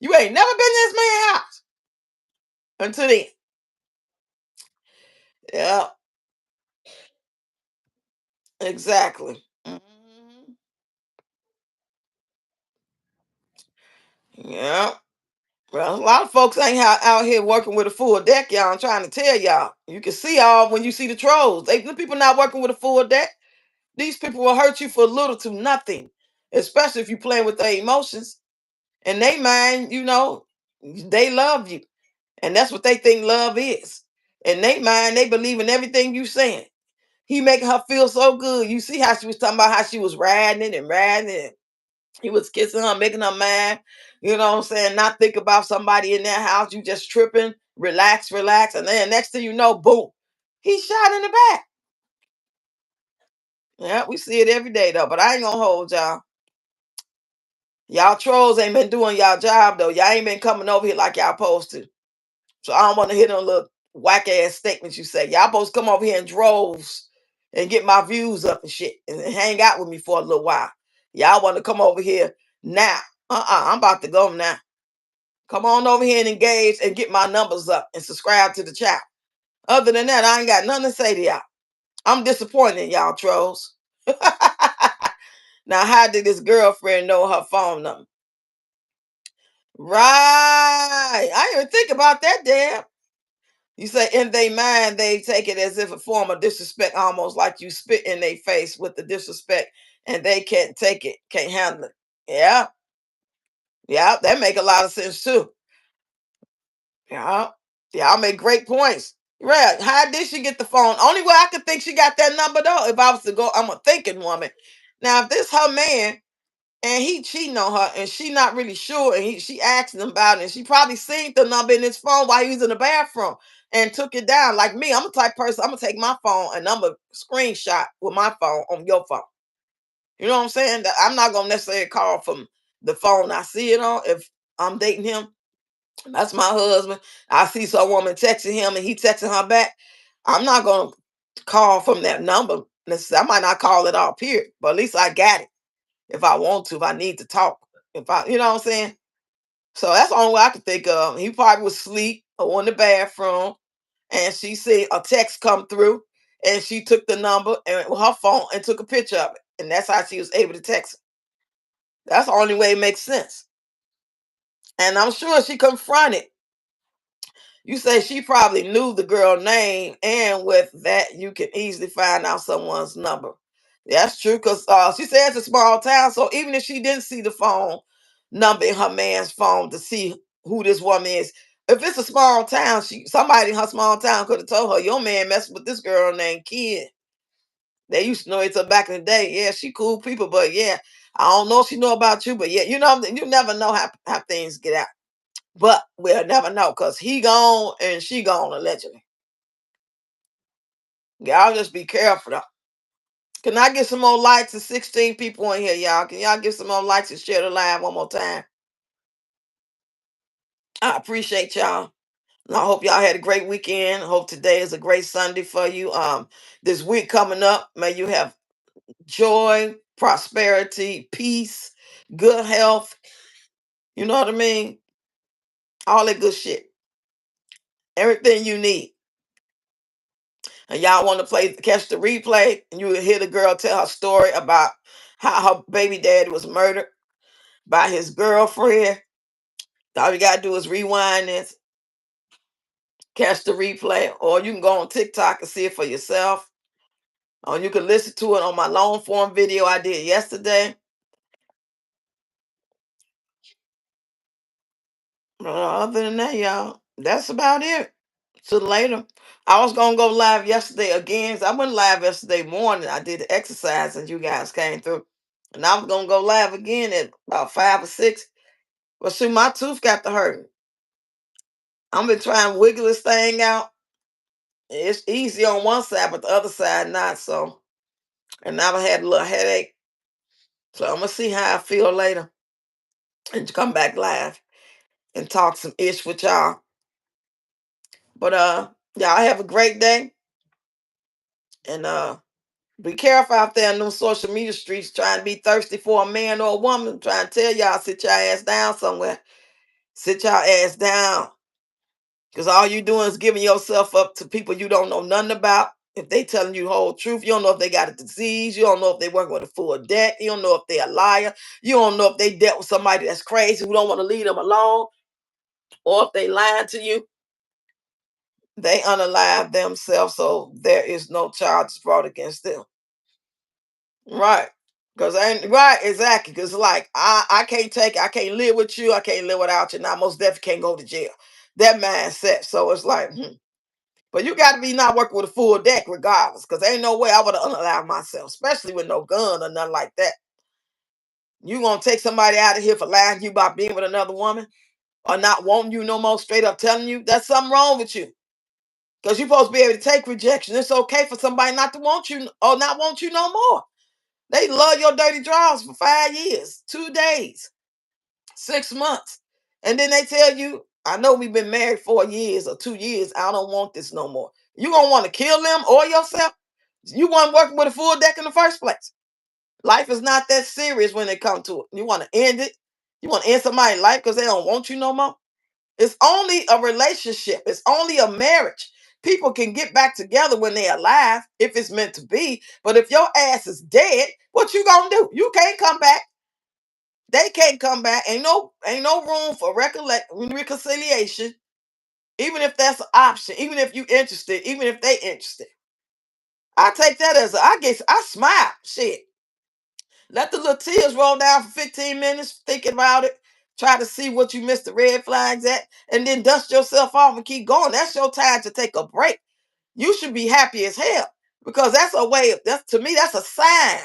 you ain't never been to this man's house until then. Yeah, exactly. Mhm. Yeah. Well, a lot of folks ain't out here working with a full deck, y'all. I'm trying to tell y'all. You can see all when you see the trolls. The people not working with a full deck. These people will hurt you for little to nothing, especially if you're playing with their emotions. And they mind, they love you. And that's what they think love is. And they mind, they believe in everything you saying. He making her feel so good. You see how she was talking about how she was riding it and riding it. He was kissing her, making her mad. You know what I'm saying? Not think about somebody in that house. You just tripping, relax, relax. And then next thing you know, boom, he shot in the back. Yeah, we see it every day though. But I ain't gonna hold y'all. Y'all trolls ain't been doing y'all job though. Y'all ain't been coming over here like y'all supposed to. So I don't want to hit on little whack ass statements you say. Y'all supposed to come over here in droves and get my views up and shit and hang out with me for a little while. Y'all want to come over here now. I'm about to go now. Come on over here and engage and get my numbers up and subscribe to the channel. Other than that, I ain't got nothing to say to y'all. I'm disappointed in y'all trolls. Now, how did this girlfriend know her phone number? Right. I didn't even think about that, damn. You say in their mind, they take it as if a form of disrespect, almost like you spit in their face with the disrespect, and they can't take it, can't handle it. Yeah, yeah, that make a lot of sense too. Yeah, yeah, I make great points. Right? How did she get the phone? Only way I could think she got that number though, if I was to go, I'm a thinking woman. Now, if this her man and he cheating on her and she not really sure and she asked him about it and she probably seen the number in his phone while he was in the bathroom and took it down. Like me, I'm a type person, I'm gonna take my phone and I'm gonna screenshot with my phone on your phone. You know what I'm saying? That I'm not gonna necessarily call from the phone I see it on if I'm dating him. That's my husband. I see some woman texting him and he texting her back. I'm not gonna call from that number. I might not call it all period, but at least I got it if I want to, if I need to talk. If I, you know what I'm saying? So that's the only way I could think of. He probably was asleep or in the bathroom and she see a text come through and she took the number and with her phone and took a picture of it. And that's how she was able to text him. That's the only way it makes sense. And I'm sure she confronted. You say she probably knew the girl name, and with that, you can easily find out someone's number. That's true because she says it's a small town, so even if she didn't see the phone number in her man's phone to see who this woman is, if it's a small town, somebody in her small town could have told her your man messed with this girl named Kid. They used to know each other back in the day. Yeah, she cool people, but yeah, I don't know if she know about you, but yeah, you never know how things get out. But we'll never know because he gone and she gone allegedly. Y'all just be careful though. Can I get some more likes and 16 people in here, y'all? Can y'all give some more likes and share the live one more time? I appreciate y'all. And I hope y'all had a great weekend. I hope today is a great Sunday for you. This week coming up, may you have joy, prosperity, peace, good health. You know what I mean? All that good shit. Everything you need. And y'all want to catch the replay, and you will hear the girl tell her story about how her baby daddy was murdered by his girlfriend. All you gotta do is rewind this, catch the replay, or you can go on TikTok and see it for yourself. Or you can listen to it on my long form video I did yesterday. Other than that, y'all, that's about it. So later, I was gonna go live yesterday again. So I went live yesterday morning. I did the exercise and you guys came through. And I was gonna go live again at about 5 or 6. But see, my tooth got to hurt. I'm been trying to wiggle this thing out. It's easy on one side, but the other side not. So, and now I had a little headache. So I'm gonna see how I feel later and come back live and talk some ish with y'all. But y'all have a great day and be careful out there in those social media streets trying to be thirsty for a man or a woman. Trying to tell y'all sit your ass down somewhere. Sit your ass down. Because all you doing is giving yourself up to people you don't know nothing about. If they telling you the whole truth, you don't know if they got a disease. You don't know if they working with a full deck. You don't know if they a liar. You don't know if they dealt with somebody that's crazy who don't want to leave them alone. Or if they lying to you. They unalive themselves, so there is no charges brought against them. Right. Because I ain't right, exactly. Because like I can't take I can't live with you, I can't live without you. Now most definitely can't go to jail. That mindset. So it's like, but you got to be not working with a full deck regardless. Because ain't no way I would have unallowed myself, especially with no gun or nothing like that. You gonna take somebody out of here for lying to you about being with another woman or not wanting you no more, straight up telling you that's something wrong with you. Because you're supposed to be able to take rejection. It's okay for somebody not to want you or not want you no more. They love your dirty draws for 5 years, 2 days, 6 months. And then they tell you, I know we've been married 4 years or 2 years. I don't want this no more. You gonna want to kill them or yourself? You weren't working with a full deck in the first place. Life is not that serious when it comes to it. You want to end it? You want to end somebody's life because they don't want you no more? It's only a relationship. It's only a marriage. People can get back together when they're alive if it's meant to be. But if your ass is dead, what you gonna do? You can't come back. They can't come back. Ain't no room for reconciliation. Even if that's an option, even if you interested, even if they interested. I take that as I guess I smile. Shit. Let the little tears roll down for 15 minutes, thinking about it. Try to see what you missed the red flags at, and then dust yourself off and keep going. That's your time to take a break. You should be happy as hell because that's a way. That's to me. That's a sign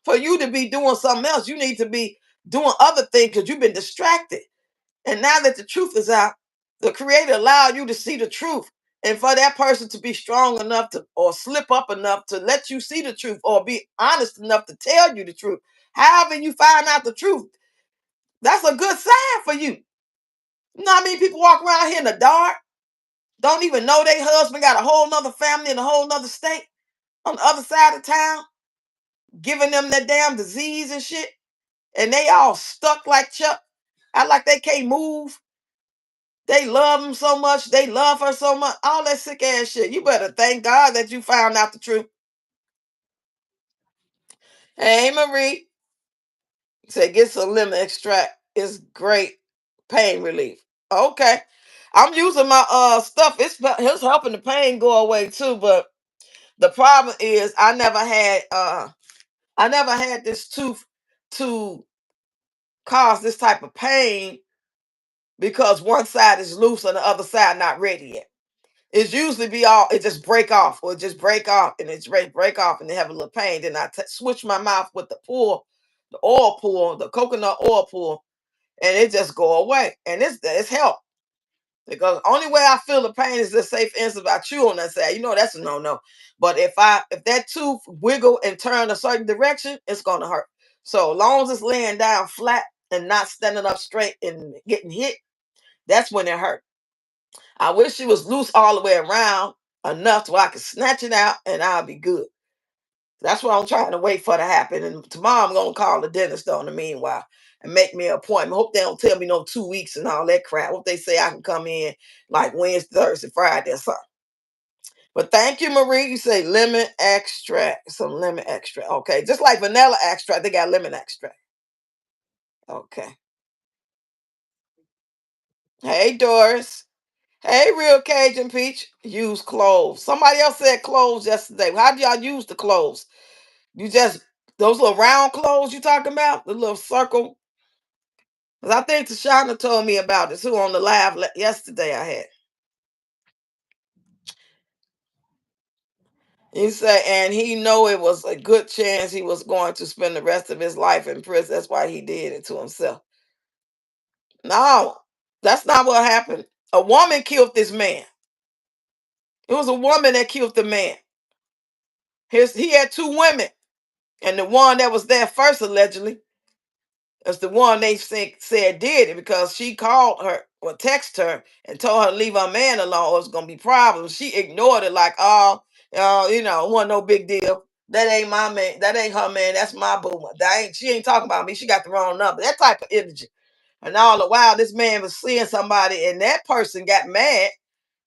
for you to be doing something else. You need to be doing other things because you've been distracted. And now that the truth is out, the Creator allowed you to see the truth, and for that person to be strong enough to or slip up enough to let you see the truth or be honest enough to tell you the truth. However, you find out the truth, that's a good sign for you. You know what I mean? People walk around here in the dark, don't even know their husband got a whole nother family in a whole nother state on the other side of town, giving them that damn disease and shit. And they all stuck like Chuck. I like they can't move. They love him so much. They love her so much. All that sick ass shit. You better thank God that you found out the truth. Hey, Marie. Say get some lemon extract. It's great pain relief. Okay. I'm using my stuff. It's helping the pain go away too. But the problem is I never had this tooth to cause this type of pain because one side is loose and the other side not ready yet. It's usually be all it just break off or just break off and it's break off and they have a little pain. Then switch my mouth with the oil pull, the coconut oil pull, and it just go away. And it's help because only way I feel the pain is the safe answer if I chew on that side. You know that's a no. But if that tooth wiggle and turn a certain direction, it's gonna hurt. So long as it's laying down flat and not standing up straight and getting hit, that's when it hurt. I wish it was loose all the way around enough so I could snatch it out and I'll be good. That's what I'm trying to wait for to happen. And tomorrow I'm gonna call the dentist though in the meanwhile and make me an appointment. Hope they don't tell me no 2 weeks and all that crap. Hope they say I can come in like Wednesday, Thursday, Friday or something. But thank you, Marie. You say lemon extract. Some lemon extract. Okay. Just like vanilla extract, they got lemon extract. Okay. Hey, Doris. Hey, real Cajun Peach. Use cloves. Somebody else said cloves yesterday. How do y'all use the cloves? You just those little round cloves you talking about? The little circle? 'Cause I think Tashana told me about this who on the live yesterday I had. He said, and he know it was a good chance he was going to spend the rest of his life in prison. That's why he did it to himself. No, that's not what happened. A woman killed this man. It was a woman that killed the man. He had two women, and the one that was there first allegedly is the one they said did it because she called her or texted her and told her to leave her man alone or it's gonna be problems. She ignored it like, oh, it wasn't no big deal. That ain't my man. That ain't her man. That's my boo. She ain't talking about me. She got the wrong number. That type of energy. And all the while, this man was seeing somebody, and that person got mad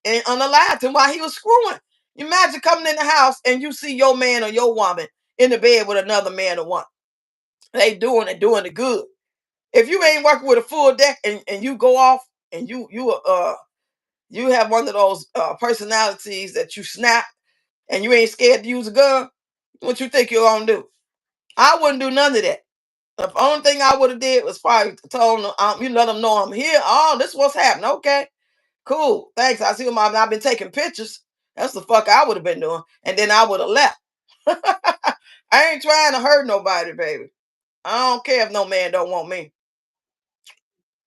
and unalived him while he was screwing. You imagine coming in the house and you see your man or your woman in the bed with another man or woman. They doing it good. If you ain't working with a full deck and you go off and you have one of those personalities that you snap and you ain't scared to use a gun, what you think you're gonna do? I wouldn't do none of that. The only thing I would have did was probably told them, you let them know I'm here. Oh, this what's happening. Okay, cool. Thanks. I see them. I've been taking pictures. That's the fuck I would have been doing. And then I would have left. I ain't trying to hurt nobody, baby. I don't care if no man don't want me.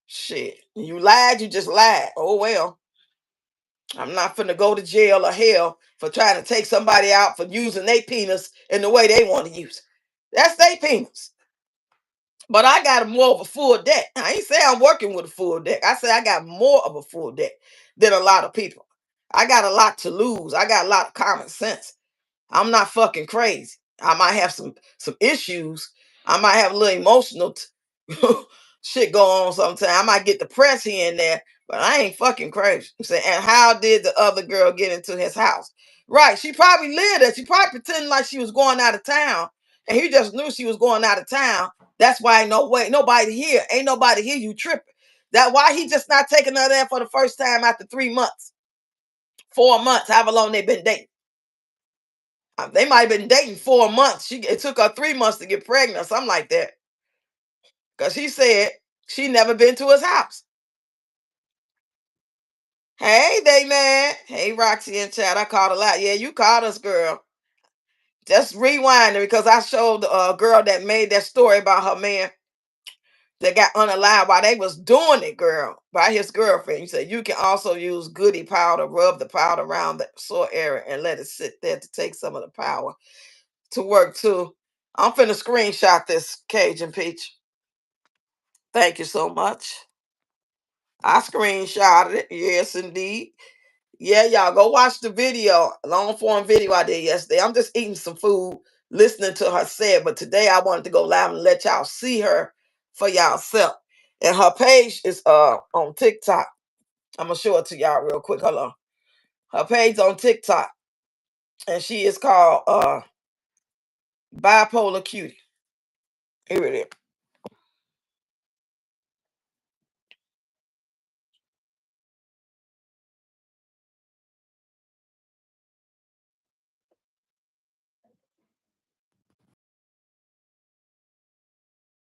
Shit. You lied, you just lied. Oh well. I'm not finna go to jail or hell for trying to take somebody out for using their penis in the way they want to use it. That's their penis. But I got more of a full deck. I ain't say I'm working with a full deck. I say I got more of a full deck than a lot of people. I got a lot to lose. I got a lot of common sense. I'm not fucking crazy. I might have some issues. I might have a little emotional shit going on sometimes. I might get depressed here and there, but I ain't fucking crazy. I'm saying, and how did the other girl get into his house? Right. She probably lived there. She probably pretended like she was going out of town. And he just knew she was going out of town. That's why no way, nobody here. Ain't nobody here. You tripping. That why he just not taking her there for the first time after 3 months, 4 months, however long they been dating. They might have been dating 4 months. It took her 3 months to get pregnant or something like that. Because she said she never been to his house. Hey, they man. Hey, Roxy and Chad. I called a lot. Yeah, you called us, girl. Just rewind it because I showed a girl that made that story about her man that got unalive while they was doing it, girl, by his girlfriend. You said you can also use goody powder, rub the powder around the sore area and let it sit there to take some of the power to work too. I'm finna screenshot this Cajun Peach. Thank you so much. I screenshotted it. Yes, indeed. Yeah, y'all go watch the video, long form video I did yesterday. I'm just eating some food, listening to her say it. But today I wanted to go live and let y'all see her for y'allself. And her page is on TikTok. I'm gonna show it to y'all real quick. Hold on. Her page on TikTok, and she is called Bipolar Cutie. Here it is.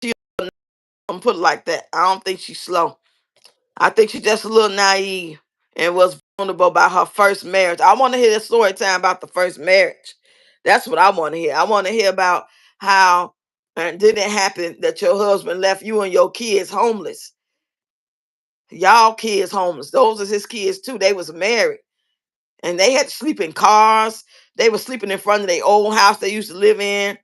She, I'm put it like that. I don't think she's slow. I think she's just a little naive and was vulnerable about her first marriage. I want to hear the story time about the first marriage. That's what I want to hear. I want to hear about how and did it happen that your husband left you and your kids homeless. Y'all kids homeless. Those are his kids too. They was married and they had to sleep in cars. They were sleeping in front of their old house they used to live in.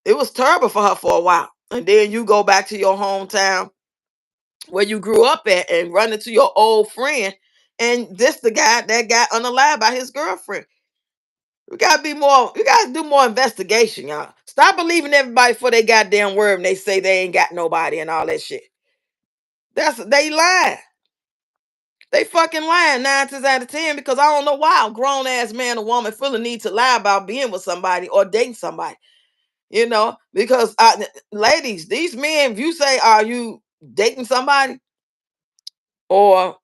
It was terrible for her for a while. And then you go back to your hometown where you grew up at and run into your old friend. And this the guy that got unalive by his girlfriend. We gotta be more, we gotta do more investigation, y'all. Stop believing everybody for their goddamn word and they say they ain't got nobody and all that shit. They lying. They fucking lying 9 times out of 10 because I don't know why a grown ass man or woman feel the need to lie about being with somebody or dating somebody. Because ladies, these men, if you say, are you dating somebody or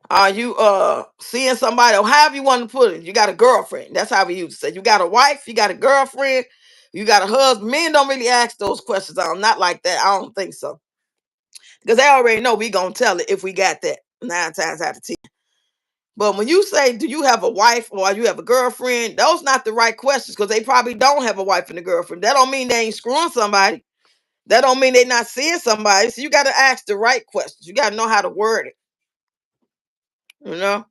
are you seeing somebody or however you want to put it? You got a girlfriend. That's how we used to say. You got a wife, you got a girlfriend, you got a husband. Men don't really ask those questions. I'm not like that. I don't think so. Because they already know we gonna tell it if we got that 9 times out of 10. But when you say, do you have a wife or you have a girlfriend, those not the right questions because they probably don't have a wife and a girlfriend. That don't mean they ain't screwing somebody. That don't mean they not seeing somebody. So you got to ask the right questions. You got to know how to word it. You know?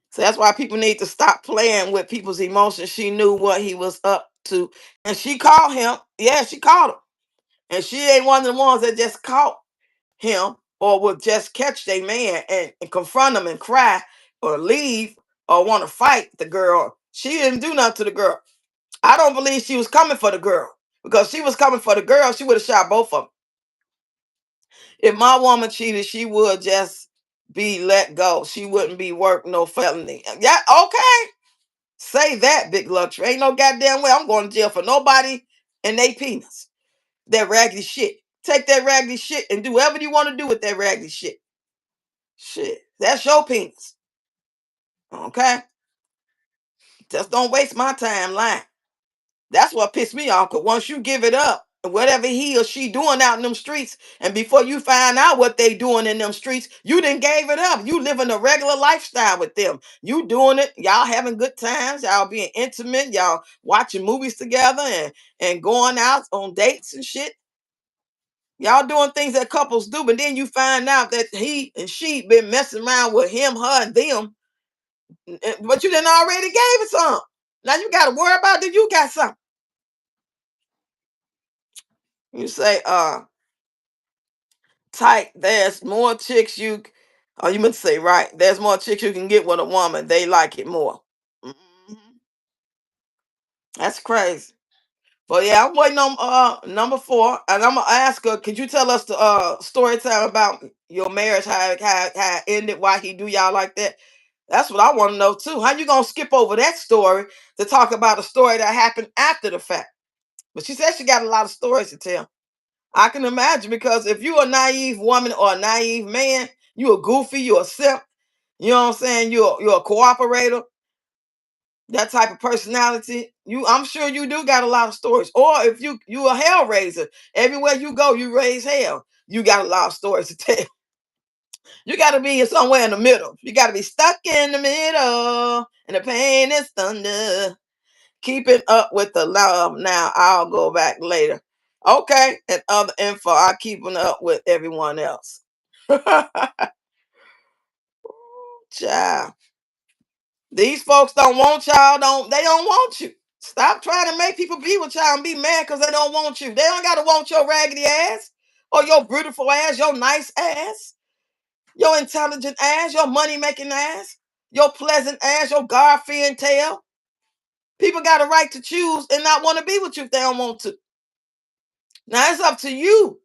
So that's why people need to stop playing with people's emotions. She knew what he was up to. And she called him. Yeah, she called him. And she ain't one of the ones that just caught him or would just catch their man and confront him and cry or leave or want to fight the girl. She didn't do nothing to the girl. I don't believe she was coming for the girl because she was coming for the girl. She would have shot both of them. If my woman cheated, she would just be let go. She wouldn't be work no felony. Yeah, okay. Say that, big luxury. Ain't no goddamn way I'm going to jail for nobody and they penis. That raggedy shit. Take that raggedy shit and do whatever you want to do with that raggedy shit. Shit. That's your penis. Okay? Just don't waste my time lying. That's what pissed me off. Cause once you give it up, whatever he or she doing out in them streets, and before you find out what they doing in them streets, you didn't gave it up. You living a regular lifestyle with them. You doing it. Y'all having good times. Y'all being intimate. Y'all watching movies together and going out on dates and shit. Y'all doing things that couples do, but then you find out that he and she been messing around with him, her, and them. But you didn't already gave it some. Now you got to worry about that you got something. You say, tight, there's more chicks oh, you meant to say right. There's more chicks you can get with a woman. They like it more. Mhm. That's crazy. But yeah, I'm waiting on number 4. And I'm gonna ask her, could you tell us the story time about your marriage, how it ended, why he do y'all like that? That's what I want to know too. How you gonna skip over that story to talk about a story that happened after the fact? But she said she got a lot of stories to tell. I can imagine because if you're a naive woman or a naive man, you a goofy, you a simp, you know what I'm saying? You're a cooperator, that type of personality. I'm sure you do got a lot of stories. Or if you a hell raiser, everywhere you go, you raise hell. You got a lot of stories to tell. You got to be somewhere in the middle. You got to be stuck in the middle, and the pain is thunder. Keeping up with the love. Now I'll go back later. Okay, and other info. I keeping up with everyone else. Child, these folks don't want y'all. They don't want you. Stop trying to make people be with y'all and be mad because they don't want you. They don't gotta want your raggedy ass or your beautiful ass, your nice ass, your intelligent ass, your money making ass, your pleasant ass, your God fearing tail. People got a right to choose and not want to be with you if they don't want to. Now it's up to you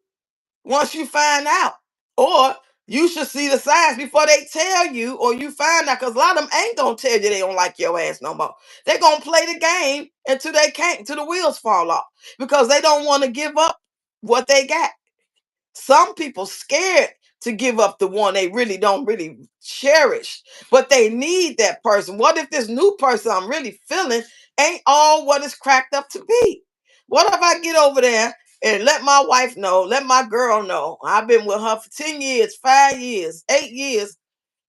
once you find out. Or you should see the signs before they tell you, or you find out, because a lot of them ain't gonna tell you they don't like your ass no more. They're gonna play the game until they can't, until the wheels fall off. Because they don't want to give up what they got. Some people scared to give up the one they really don't really cherish, but they need that person. What if this new person I'm really feeling ain't all what it's cracked up to be? What if I get over there and let my wife know, let my girl know I've been with her for 10 years, 5 years, 8 years,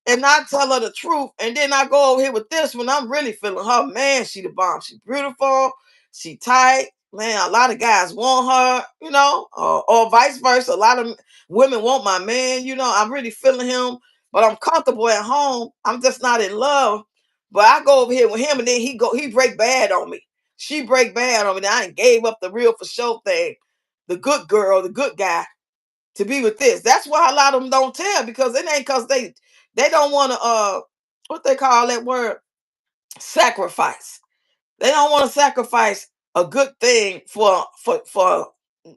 and I tell her the truth, and then I go over here with this one. I'm really feeling her. Man, she the bomb. She beautiful. She tight. Man, a lot of guys want her, or vice versa. A lot of women want my man. I'm really feeling him, but I'm comfortable at home. I'm just not in love. But I go over here with him, and then he break bad on me. She break bad on me. Then I gave up the real for show thing, the good girl, the good guy, to be with this. That's why a lot of them don't tell, because it ain't because they don't want to what they call that word, sacrifice. They don't want to sacrifice a good thing for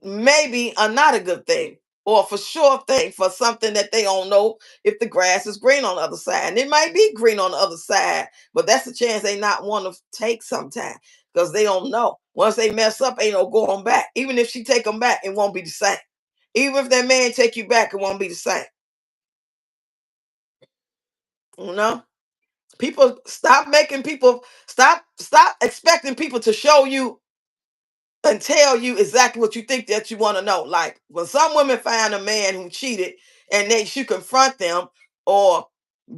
maybe a not a good thing, or for sure thing, for something that they don't know if the grass is green on the other side. And it might be green on the other side, but that's the chance they not want to take sometime, because they don't know. Once they mess up, ain't no going back. Even if she take them back, it won't be the same. Even if that man take you back, it won't be the same. You know? People stop making people stop expecting people to show you and tell you exactly what you think that you want to know. Like when some women find a man who cheated, and you confront them, or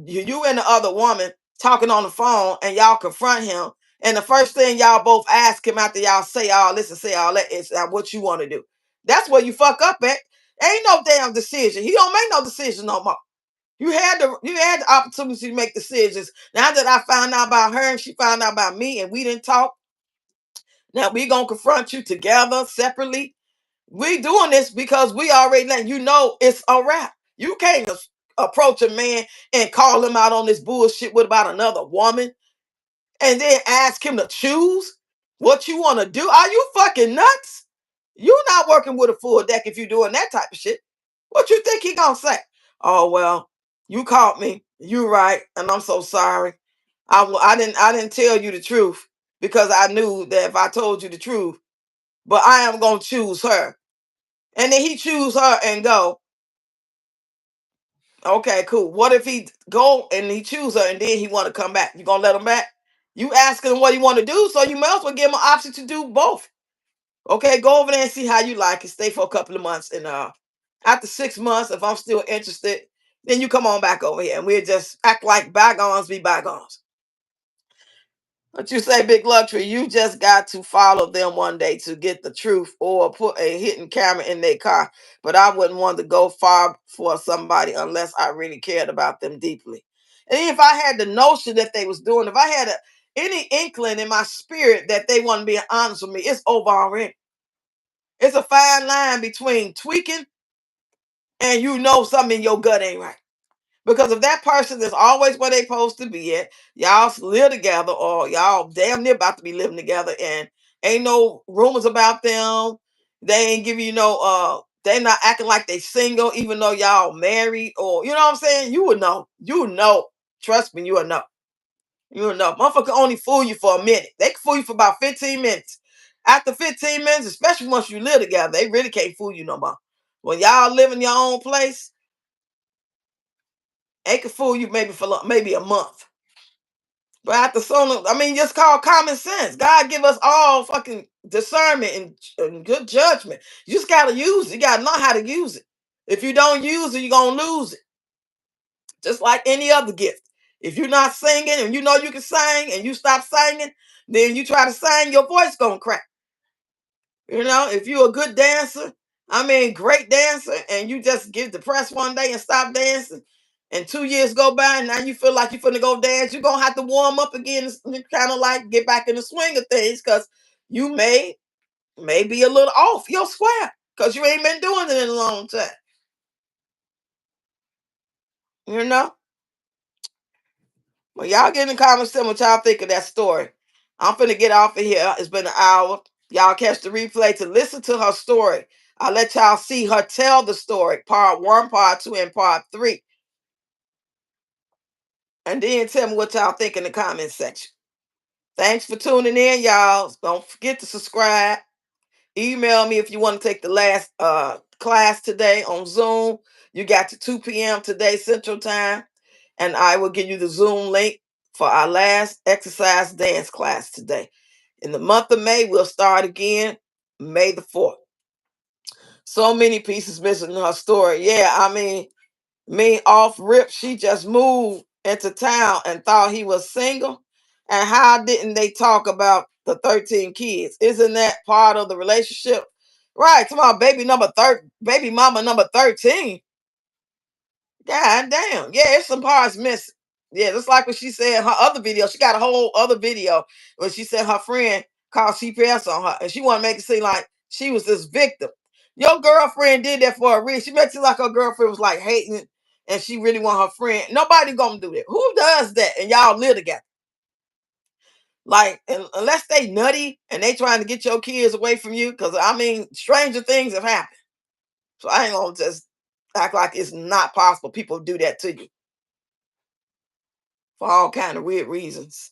you and the other woman talking on the phone and y'all confront him, and the first thing y'all both ask him after y'all say all this and say all that is what you want to do. That's where you fuck up at. Ain't no damn decision. He don't make no decision no more. You had the opportunity to make decisions. Now that I found out about her and she found out about me and we didn't talk, now we gonna confront you together separately. We doing this because we already letting you know it's a wrap. You can't approach a man and call him out on this bullshit with about another woman and then ask him to choose what you want to do. Are you fucking nuts? You not working with a full deck if you doing that type of shit. What you think he gonna say? Oh well, you caught me. You right, and I'm so sorry. I didn't tell you the truth because I knew that if I told you the truth, but I am gonna choose her. And then he choose her and go. Okay, cool. What if he go and he choose her and then he want to come back? You gonna let him back? You asking him what he want to do, so you may as well give him an option to do both. Okay, go over there and see how you like it. Stay for a couple of months, and after 6 months, if I'm still interested, then you come on back over here, and we'll just act like bygones be bygones. But you say, Big Luxury, you just got to follow them one day to get the truth or put a hidden camera in their car. But I wouldn't want to go far for somebody unless I really cared about them deeply. And if I had the notion that they was doing, if I had any inkling in my spirit that they want to be honest with me, it's over already. It's a fine line between tweaking and you know something in your gut ain't right. Because if that person is always where they supposed to be at, y'all live together or y'all damn near about to be living together and ain't no rumors about them. They ain't giving you they not acting like they single even though y'all married, or you know what I'm saying? You would know. You would know. Trust me, you would know. You would know. Motherfucker can only fool you for a minute. They can fool you for about 15 minutes. After 15 minutes, especially once you live together, they really can't fool you no more. When y'all live in your own place, they can fool you maybe for maybe a month. But after so long, I mean, just call common sense. God give us all fucking discernment and good judgment. You just gotta use it. You gotta know how to use it. If you don't use it, you're gonna lose it. Just like any other gift. If you're not singing and you know you can sing and you stop singing, then you try to sing, your voice gonna crack. You know, if you're a good dancer, I mean, great dancer, and you just get depressed one day and stop dancing, and 2 years go by, and now you feel like you're finna go dance, you're gonna have to warm up again and kind of like get back in the swing of things because you may be a little off your square because you ain't been doing it in a long time. You know? Well, y'all get in the comments, tell me what y'all think of that story. I'm finna get off of here. It's been an hour. Y'all catch the replay to listen to her story. I'll let y'all see her tell the story, part one, part two, and part three. And then tell me what y'all think in the comment section. Thanks for tuning in, y'all. Don't forget to subscribe. Email me if you want to take the last class today on Zoom. You got to 2 p.m. today, Central Time. And I will give you the Zoom link for our last exercise dance class today. In the month of May, we'll start again, May the 4th. So many pieces missing in her story. Yeah, I mean, me off rip, she just moved into town and thought he was single. And how didn't they talk about the 13 kids? Isn't that part of the relationship? Right, come on, baby mama number 13. God damn. Yeah, it's some parts missing. Yeah, just like what she said in her other video. She got a whole other video where she said her friend called CPS on her and she want to make it seem like she was this victim. Your girlfriend did that for a reason. She makes it like her girlfriend was like hating and she really want her friend. Nobody gonna do that. Who does that? And y'all live together. Like, unless they nutty and they trying to get your kids away from you, because I mean, stranger things have happened. So I ain't gonna just act like it's not possible. People do that to you for all kind of weird reasons.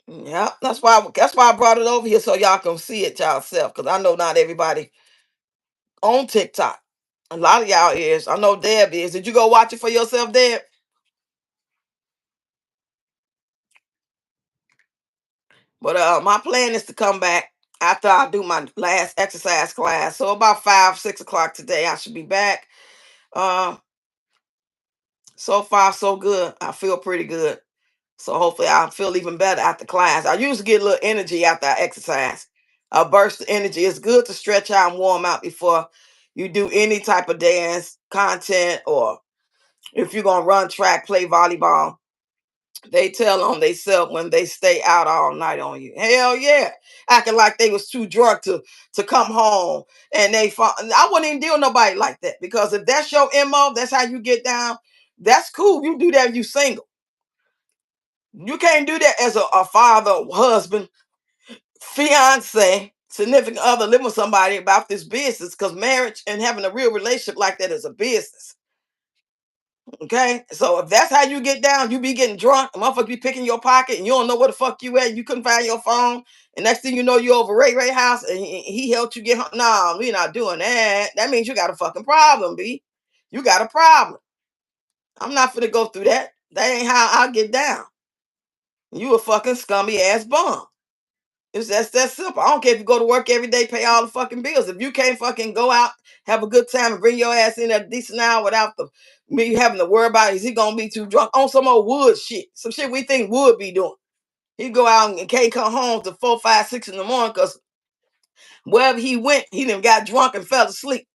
Yeah, that's why I brought it over here so y'all can see it yourself. Because I know not everybody on TikTok. A lot of y'all is. I know Deb is. Did you go watch it for yourself, Deb? But my plan is to come back after I do my last exercise class. So about 5, 6 o'clock today, I should be back. Uh, so far so good. I feel pretty good. So hopefully I'll feel even better after class. I usually get a little energy after I exercise. A burst of energy. It's good to stretch out and warm out before you do any type of dance content, or if you're gonna run track, play volleyball. They tell on themselves when they stay out all night on you. Hell yeah. Acting like they was too drunk to come home. And I wouldn't even deal with nobody like that, because if that's your MO, that's how you get down. That's cool. You do that when you single. You can't do that as a father, husband, fiance, significant other, living with somebody about this business, because marriage and having a real relationship like that is a business. Okay, so if that's how you get down, you be getting drunk, a motherfucker be picking your pocket, and you don't know where the fuck you at. You couldn't find your phone, and next thing you know, you over Ray house, and he helped you get home. No, we're not doing that. That means you got a fucking problem, B. You got a problem. I'm not gonna go through that. That ain't how I get down. You a fucking scummy ass bum. It's that's that simple. I don't care if you go to work every day, pay all the fucking bills. If you can't fucking go out, have a good time, and bring your ass in at a decent hour without me having to worry about, is he gonna be too drunk on some old Wood shit, some shit we think Wood be doing. He go out and can't come home to 4, 5, 6 in the morning because wherever he went, he done got drunk and fell asleep.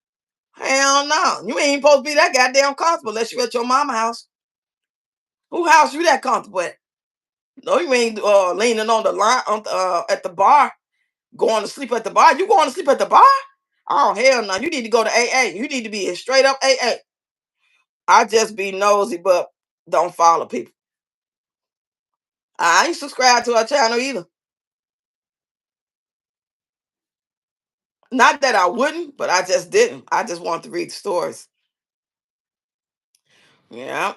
Hell no, you ain't supposed to be that goddamn comfortable unless you at your mama house. Who house you that comfortable at? No, you ain't leaning on the line at the bar, going to sleep at the bar. You going to sleep at the bar? Oh hell no! You need to go to AA. You need to be a straight up AA. I just be nosy, but don't follow people. I ain't subscribed to her channel either. Not that I wouldn't, but I just didn't. I just want to read stories. Yeah.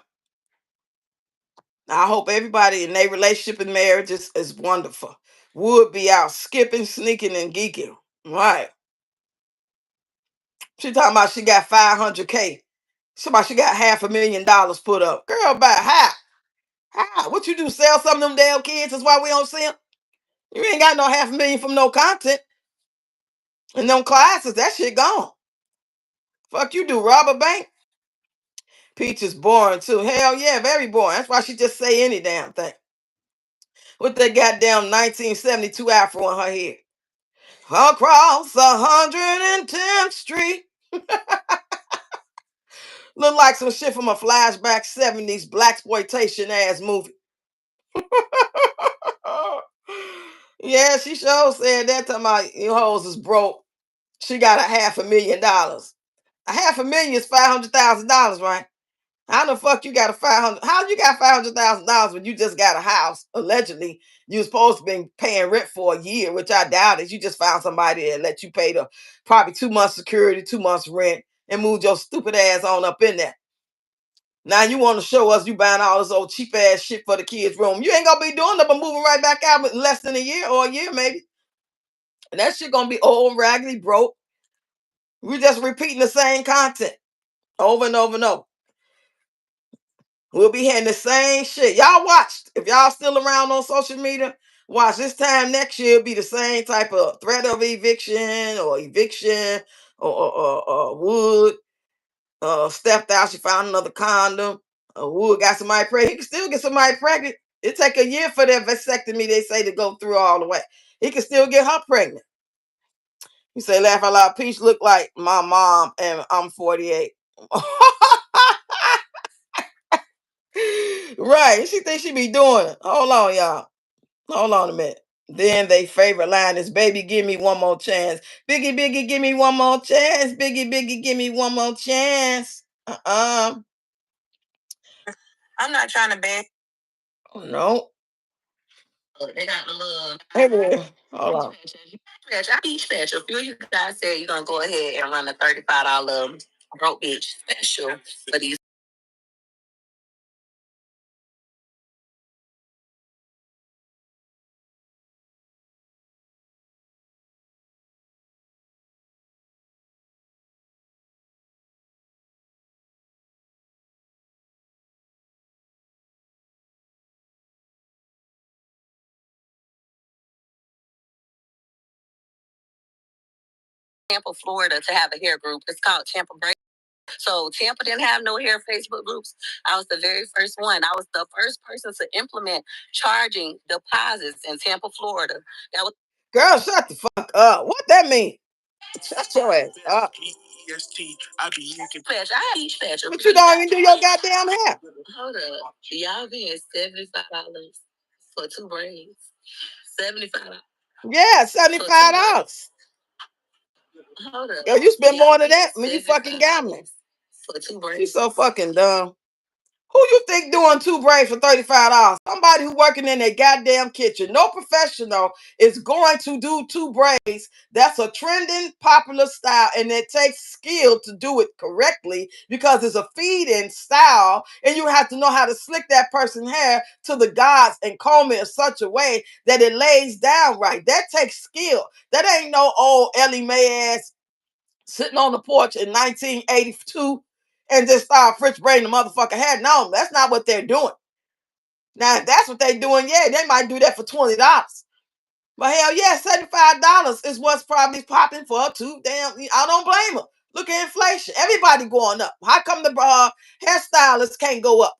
I hope everybody in their relationship and marriage is wonderful. Would be out skipping, sneaking, and geeking. Right. She talking about she got 500K. Somebody she got $500,000 put up. Girl, about half. How? What you do? Sell some of them damn kids? That's why we don't see them. You ain't got no 500,000 from no content and no classes. That shit gone. Fuck you do, rob a bank? Peach is boring too. Hell yeah, very boring. That's why she just say any damn thing. With that goddamn 1972 afro on her head. Across 110th Street. Look like some shit from a flashback 70s black exploitation ass movie. Yeah, she sure said that to my you hoes is broke. She got $500,000. $500,000 is $500,000, right? How the fuck you got a 500? How you got $500,000 when you just got a house? Allegedly, you was supposed to be paying rent for a year, which I doubt is. You just found somebody that let you pay the probably 2 months security, 2 months rent, and moved your stupid ass on up in there. Now you want to show us you buying all this old cheap ass shit for the kids' room. You ain't gonna be doing that, but moving right back out in less than a year or a year maybe. And that shit gonna be old, raggedy, broke. We're just repeating the same content over and over and over. We'll be hearing the same shit. Y'all watched. If y'all still around on social media, watch this time next year. It'll be the same type of threat of eviction or Wood stepped out. She found another condom. Wood got somebody pregnant. He can still get somebody pregnant. It take a year for that vasectomy, they say, to go through all the way. He can still get her pregnant. You say, laugh out loud. Peach look like my mom, and I'm 48. Right. She thinks she be doing it. Hold on, y'all. Hold on a minute. Then they favorite line is baby, give me one more chance. Biggie, Biggie, give me one more chance. Biggie, Biggie, give me one more chance. I'm not trying to beg. Oh, no. They got the little. Hey, boy. Hold on. Peach Patch. A few of you guys said you're going to go ahead and run a $35 broke bitch special for these Tampa, Florida, to have a hair group. It's called Tampa Break. So Tampa didn't have no hair Facebook groups. I was the very first one. I was the first person to implement charging deposits in Tampa, Florida. That was girl, shut the fuck up. What that mean? Shut your ass up. But you don't even do your goddamn hair. Hold up. Y'all being $75 for 2 braids. $75. Yeah, $75. Hold up. Yo, you spend more than that when you fucking gambling. For 2 braids. She's so fucking dumb. Who you think doing 2 braids for $35? Somebody who working in their goddamn kitchen. No professional is going to do 2 braids. That's a trending, popular style, and it takes skill to do it correctly because it's a feed-in style, and you have to know how to slick that person's hair to the gods and comb it in such a way that it lays down right. That takes skill. That ain't no old Ellie Mae ass sitting on the porch in 1982 and just start French braiding the motherfucker hair. No, that's not what they're doing. Now, if that's what they're doing, yeah, they might do that for $20. But hell yeah, $75 is what's probably popping for her too. Damn, I don't blame her. Look at inflation. Everybody going up. How come the hairstylists can't go up?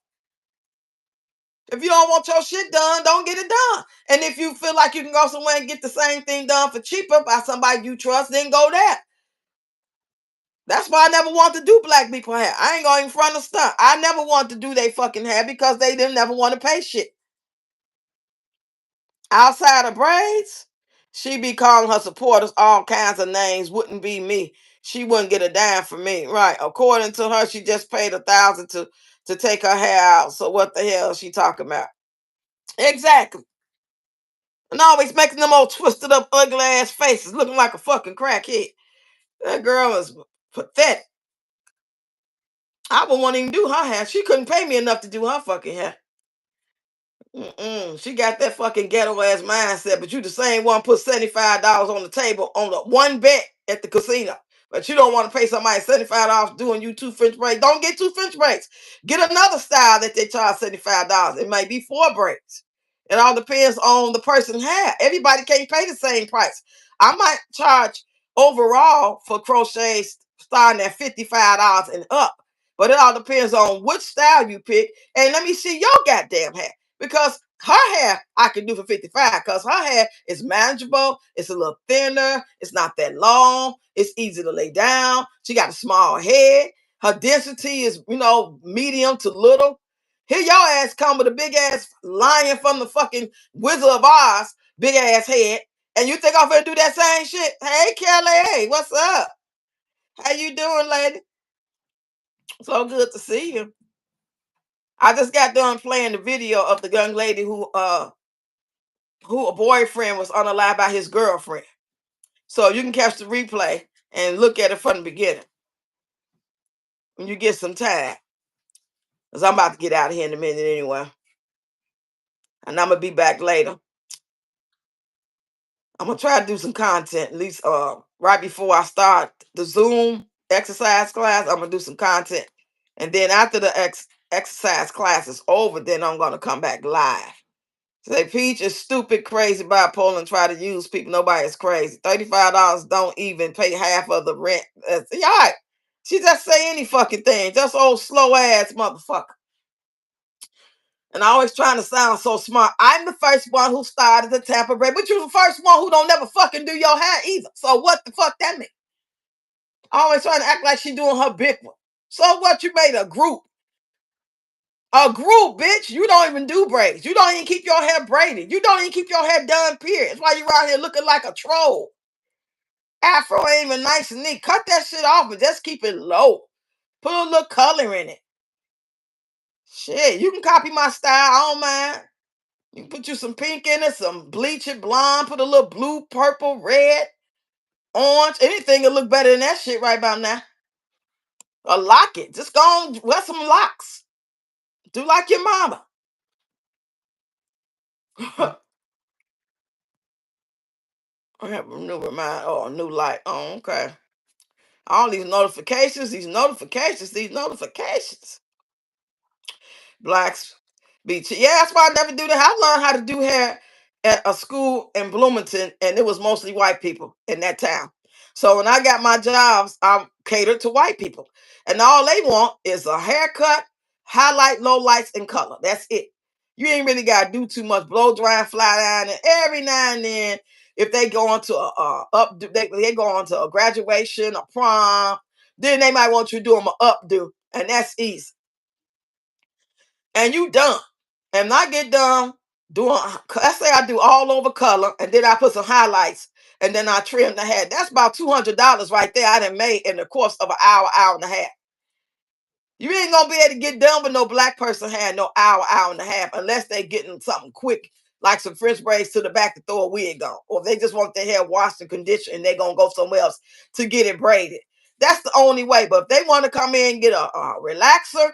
If you don't want your shit done, don't get it done. And if you feel like you can go somewhere and get the same thing done for cheaper by somebody you trust, then go there. That's why I never want to do black people hair. I ain't going in front of stunt. I never want to do they fucking hair because they didn't never want to pay shit. Outside of braids, she be calling her supporters all kinds of names. Wouldn't be me. She wouldn't get a dime from me. Right. According to her, she just paid $1,000 to take her hair out. So what the hell is she talking about? Exactly. And always making them old twisted up ugly ass faces looking like a fucking crackhead. That girl is pathetic. I wouldn't want to even do her hair. She couldn't pay me enough to do her fucking hair. She got that fucking ghetto ass mindset, but you the same one put $75 on the table on the one bet at the casino. But you don't want to pay somebody $75 doing you 2 French braids. Don't get 2 French braids. Get another style that they charge $75. It might be 4 braids. It all depends on the person's hair. Everybody can't pay the same price. I might charge overall for crochets starting at $55 and up. But it all depends on which style you pick. And let me see your goddamn hair. Because her hair I can do for 55 because her hair is manageable. It's a little thinner. It's not that long. It's easy to lay down. She got a small head. Her density is, medium to little. Here your ass come with a big ass lion from the fucking Wizard of Oz, big ass head. And you think I'm gonna do that same shit? Hey, Kelly, hey, what's up? How you doing, lady? So good to see you. I just got done playing the video of the young lady who a boyfriend was unalived by his girlfriend. So you can catch the replay and look at it from the beginning when you get some time. Because I'm about to get out of here in a minute anyway. And I'm going to be back later. I'm going to try to do some content, at least right before I start the Zoom exercise class. I'm going to do some content. And then after the exercise class is over, then I'm going to come back live. Say Peach is stupid, crazy, bipolar, and try to use people. Nobody is crazy. $35 don't even pay half of the rent. All right. She just say any fucking thing. Just old slow ass motherfucker. And I always trying to sound so smart. I'm the first one who started the Tampa Bay, but you're the first one who don't never fucking do your hair either. So what the fuck that mean? Always trying to act like she doing her big one. So what? You made a group. A group, bitch. You don't even do braids. You don't even keep your hair braided. You don't even keep your hair done, period. That's why you out here looking like a troll. Afro ain't even nice and neat. Cut that shit off and just keep it low. Put a little color in it. Shit, you can copy my style. I don't mind. You can put you some pink in it, some bleach it blonde, put a little blue, purple, red, orange. Anything will look better than that shit right about now. Or lock it. Just go on, wear some locks. Do like your mama. I have a new remind. Oh, a new light. Oh, okay. All these notifications. Blacks Beach. Yeah, that's why I never do that. I learned how to do hair at a school in Bloomington, and it was mostly white people in that town. So when I got my jobs, I'm catered to white people. And all they want is a haircut, highlight, low lights, and color. That's it. You ain't really got to do too much blow dry and flat iron. And every now and then, if they go on to they go on to a graduation, a prom, then they might want you to do them an updo. And that's easy. And you done. And I get done doing, let's say I do all over color, and then I put some highlights, and then I trim the hair. That's about $200 right there I done made in the course of an hour, hour and a half. You ain't gonna be able to get done with no black person hair no hour, hour and a half, unless they getting something quick, like some French braids to the back to throw a wig on. Or if they just want their hair washed and conditioned and they gonna go somewhere else to get it braided. That's the only way. But if they want to come in and get a relaxer,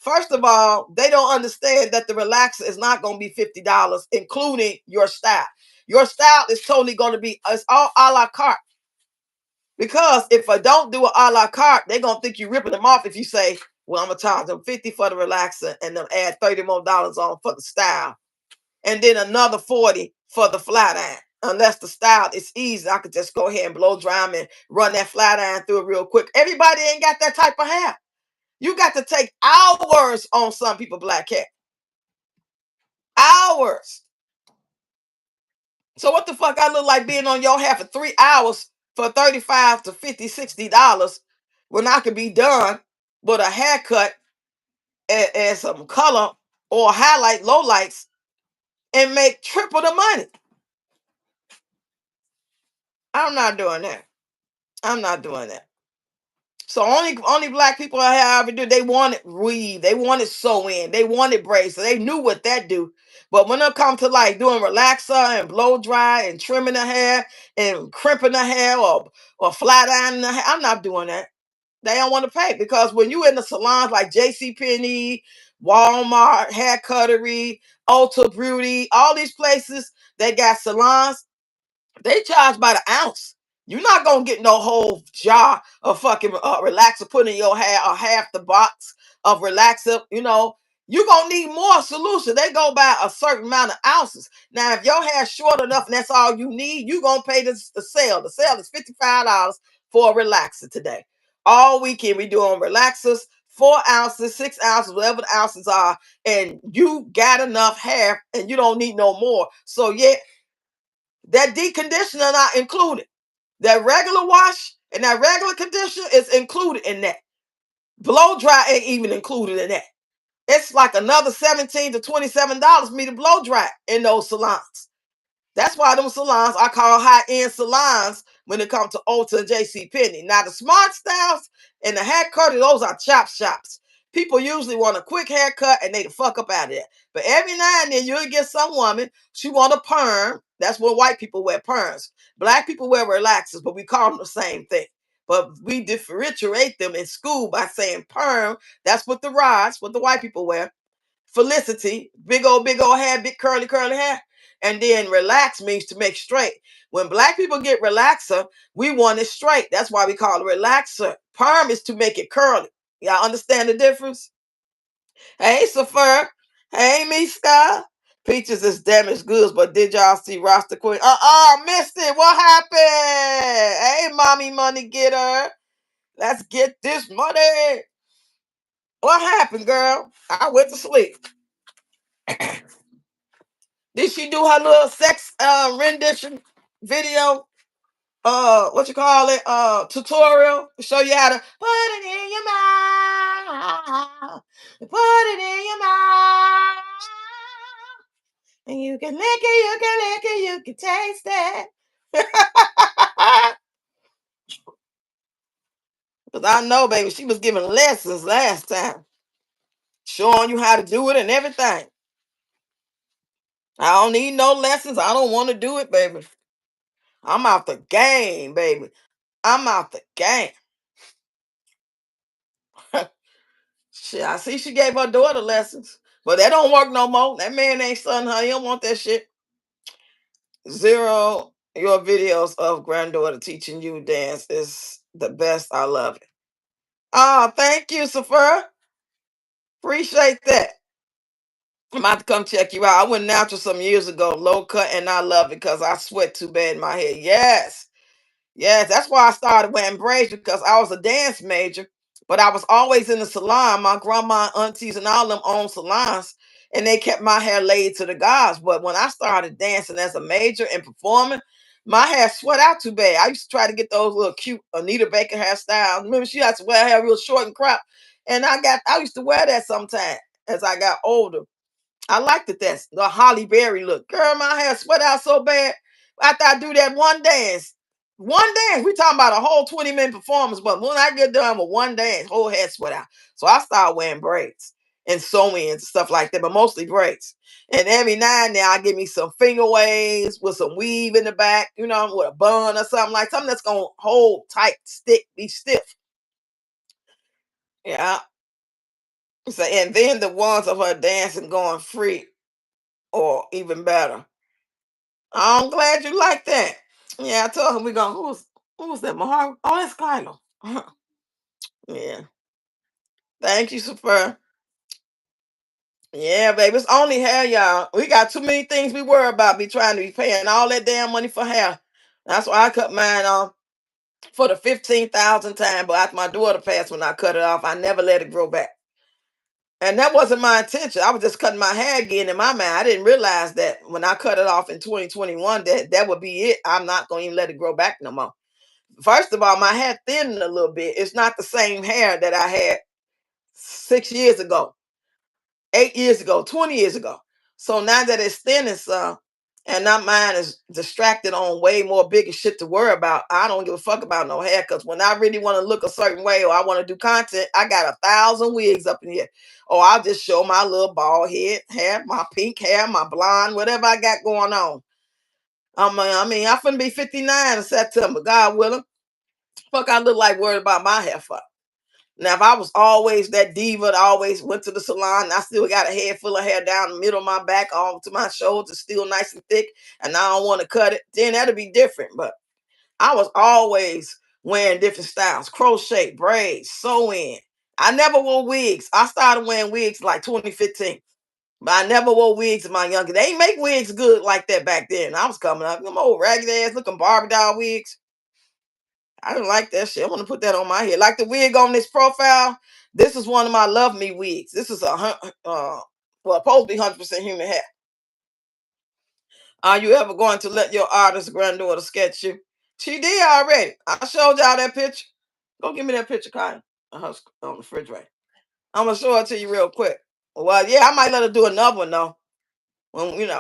first of all, they don't understand that the relaxer is not going to be $50, including your style. Your style is totally going to be, it's all a la carte. Because if I don't do it a la carte, they're going to think you're ripping them off if you say, well, I'm going to charge them $50 for the relaxer and then add $30 more on for the style. And then another $40 for the flat iron. Unless the style is easy, I could just go ahead and blow dry them and run that flat iron through it real quick. Everybody ain't got that type of hair. You got to take hours on some people black hair. Hours. So what the fuck I look like being on your hair for 3 hours for $35 to $50, $60 when I could be done with a haircut and some color or highlight low lights and make triple the money. I'm not doing that. I'm not doing that. So only black people I have ever do, they wanted weave, they wanted sew in, they wanted braids, so they knew what that do. But when it comes to like doing relaxer and blow dry and trimming the hair and crimping the hair or flat ironing the hair, I'm not doing that. They don't want to pay because when you in the salons like J.C. Penney, Walmart, Hair Cuttery, Ulta Beauty, all these places that got salons, they charge by the ounce. You're not gonna get no whole jar of fucking relaxer put in your hair or half the box of relaxer. You're gonna need more solution. They go by a certain amount of ounces. Now, if your hair's short enough and that's all you need, you're gonna pay the sale. The sale is $55 for a relaxer today. All weekend we doing relaxers, 4 ounces, 6 ounces, whatever the ounces are, and you got enough hair and you don't need no more. So yeah, that deep conditioner not included. That regular wash and that regular conditioner is included in that. Blow dry ain't even included in that. It's like another $17 to $27 for me to blow dry in those salons. That's why them salons I call high-end salons when it comes to Ulta and J.C. Penney. Now the smart styles and the hair cut, those are chop shops. People usually want a quick haircut and they the fuck up out of there. But every now and then you'll get some woman, she want a perm. That's what white people wear, perms. Black people wear relaxers, but we call them the same thing. But we differentiate them in school by saying perm. That's what the rods, what the white people wear. Felicity, big old hair, big curly hair. And then relax means to make straight. When black people get relaxer, we want it straight. That's why we call it relaxer. Perm is to make it curly. Y'all understand the difference? Hey, Safer. Hey, Miska. Peaches is damaged goods, but did y'all see Roster Queen? Missed it. What happened? Hey, mommy money getter. Let's get this money. What happened, girl? I went to sleep. Did she do her little sex rendition video? What you call it? Tutorial to show you how to put it in your mouth. Put it in your mouth. And you can lick it, you can lick it, you can taste it. Because I know, baby, she was giving lessons last time. Showing you how to do it and everything. I don't need no lessons. I don't want to do it, baby. I'm out the game, baby. I'm out the game. Shit, I see she gave her daughter lessons, but that don't work no more. That man ain't son her. He don't want that shit. Zero, your videos of granddaughter teaching you dance is the best. I love it. Oh, thank you, Safar. Appreciate that. I'm about to come check you out. I went natural some years ago, low cut, and I love it because I sweat too bad in my hair. Yes. Yes, that's why I started wearing braids because I was a dance major, but I was always in the salon. My grandma, aunties, and all them owned salons, and they kept my hair laid to the gods. But when I started dancing as a major and performing, my hair sweat out too bad. I used to try to get those little cute Anita Baker hairstyles. Remember, she had to wear her hair real short and crop, and I used to wear that sometime as I got older. I liked it. That's the Holly Berry look. Girl, my hair sweat out so bad. After I do that one dance, we talking about a whole 20-minute performance, but when I get done with one dance, whole head sweat out. So I started wearing braids and sewing and stuff like that, but mostly braids. And every now and then I give me some finger waves with some weave in the back, with a bun or something that's gonna hold tight, stick, be stiff. Yeah. So and then the ones of her dancing going free or even better. I'm glad you like that. Yeah, I told her we gonna who's that? Mahar? Oh, that's Kylo. Yeah. Thank you, Super. Yeah, baby. It's only hair, y'all. We got too many things we worry about. Be trying to be paying all that damn money for hair. That's why I cut mine off for the 15,000th time. But after my daughter passed, when I cut it off, I never let it grow back. And that wasn't my intention. I was just cutting my hair again in my mind. I didn't realize that when I cut it off in 2021, that would be it. I'm not going to even let it grow back no more. First of all, my hair thinned a little bit. It's not the same hair that I had 6 years ago, 8 years ago, 20 years ago. So now that it's thinning some, and now mine is distracted on way more bigger shit to worry about, I don't give a fuck about no hair. Because when I really want to look a certain way or I want to do content, I got 1,000 wigs up in here. Or I'll just show my little bald head hair, my pink hair, my blonde, whatever I got going on. I'm finna be 59 in September, God willing. Fuck, I look like worried about my hair for. Now, if I was always that diva that always went to the salon, and I still got a head full of hair down the middle of my back, all to my shoulders, still nice and thick, and I don't want to cut it, then that'd be different. But I was always wearing different styles: crochet, braids, sew in. I never wore wigs. I started wearing wigs like 2015. But I never wore wigs in my younger. They ain't make wigs good like that back then. I was coming up, them old ragged ass looking Barbie doll wigs. I don't like that shit. I want to put that on my head. Like the wig on this profile. This is one of my Love Me wigs. This is supposed to be 100% human hair. Are you ever going to let your artist granddaughter sketch you? She did already. I showed y'all that picture. Go give me that picture, Kyle. On the refrigerator. I'm gonna show it to you real quick. Well, yeah, I might let her do another one though. When in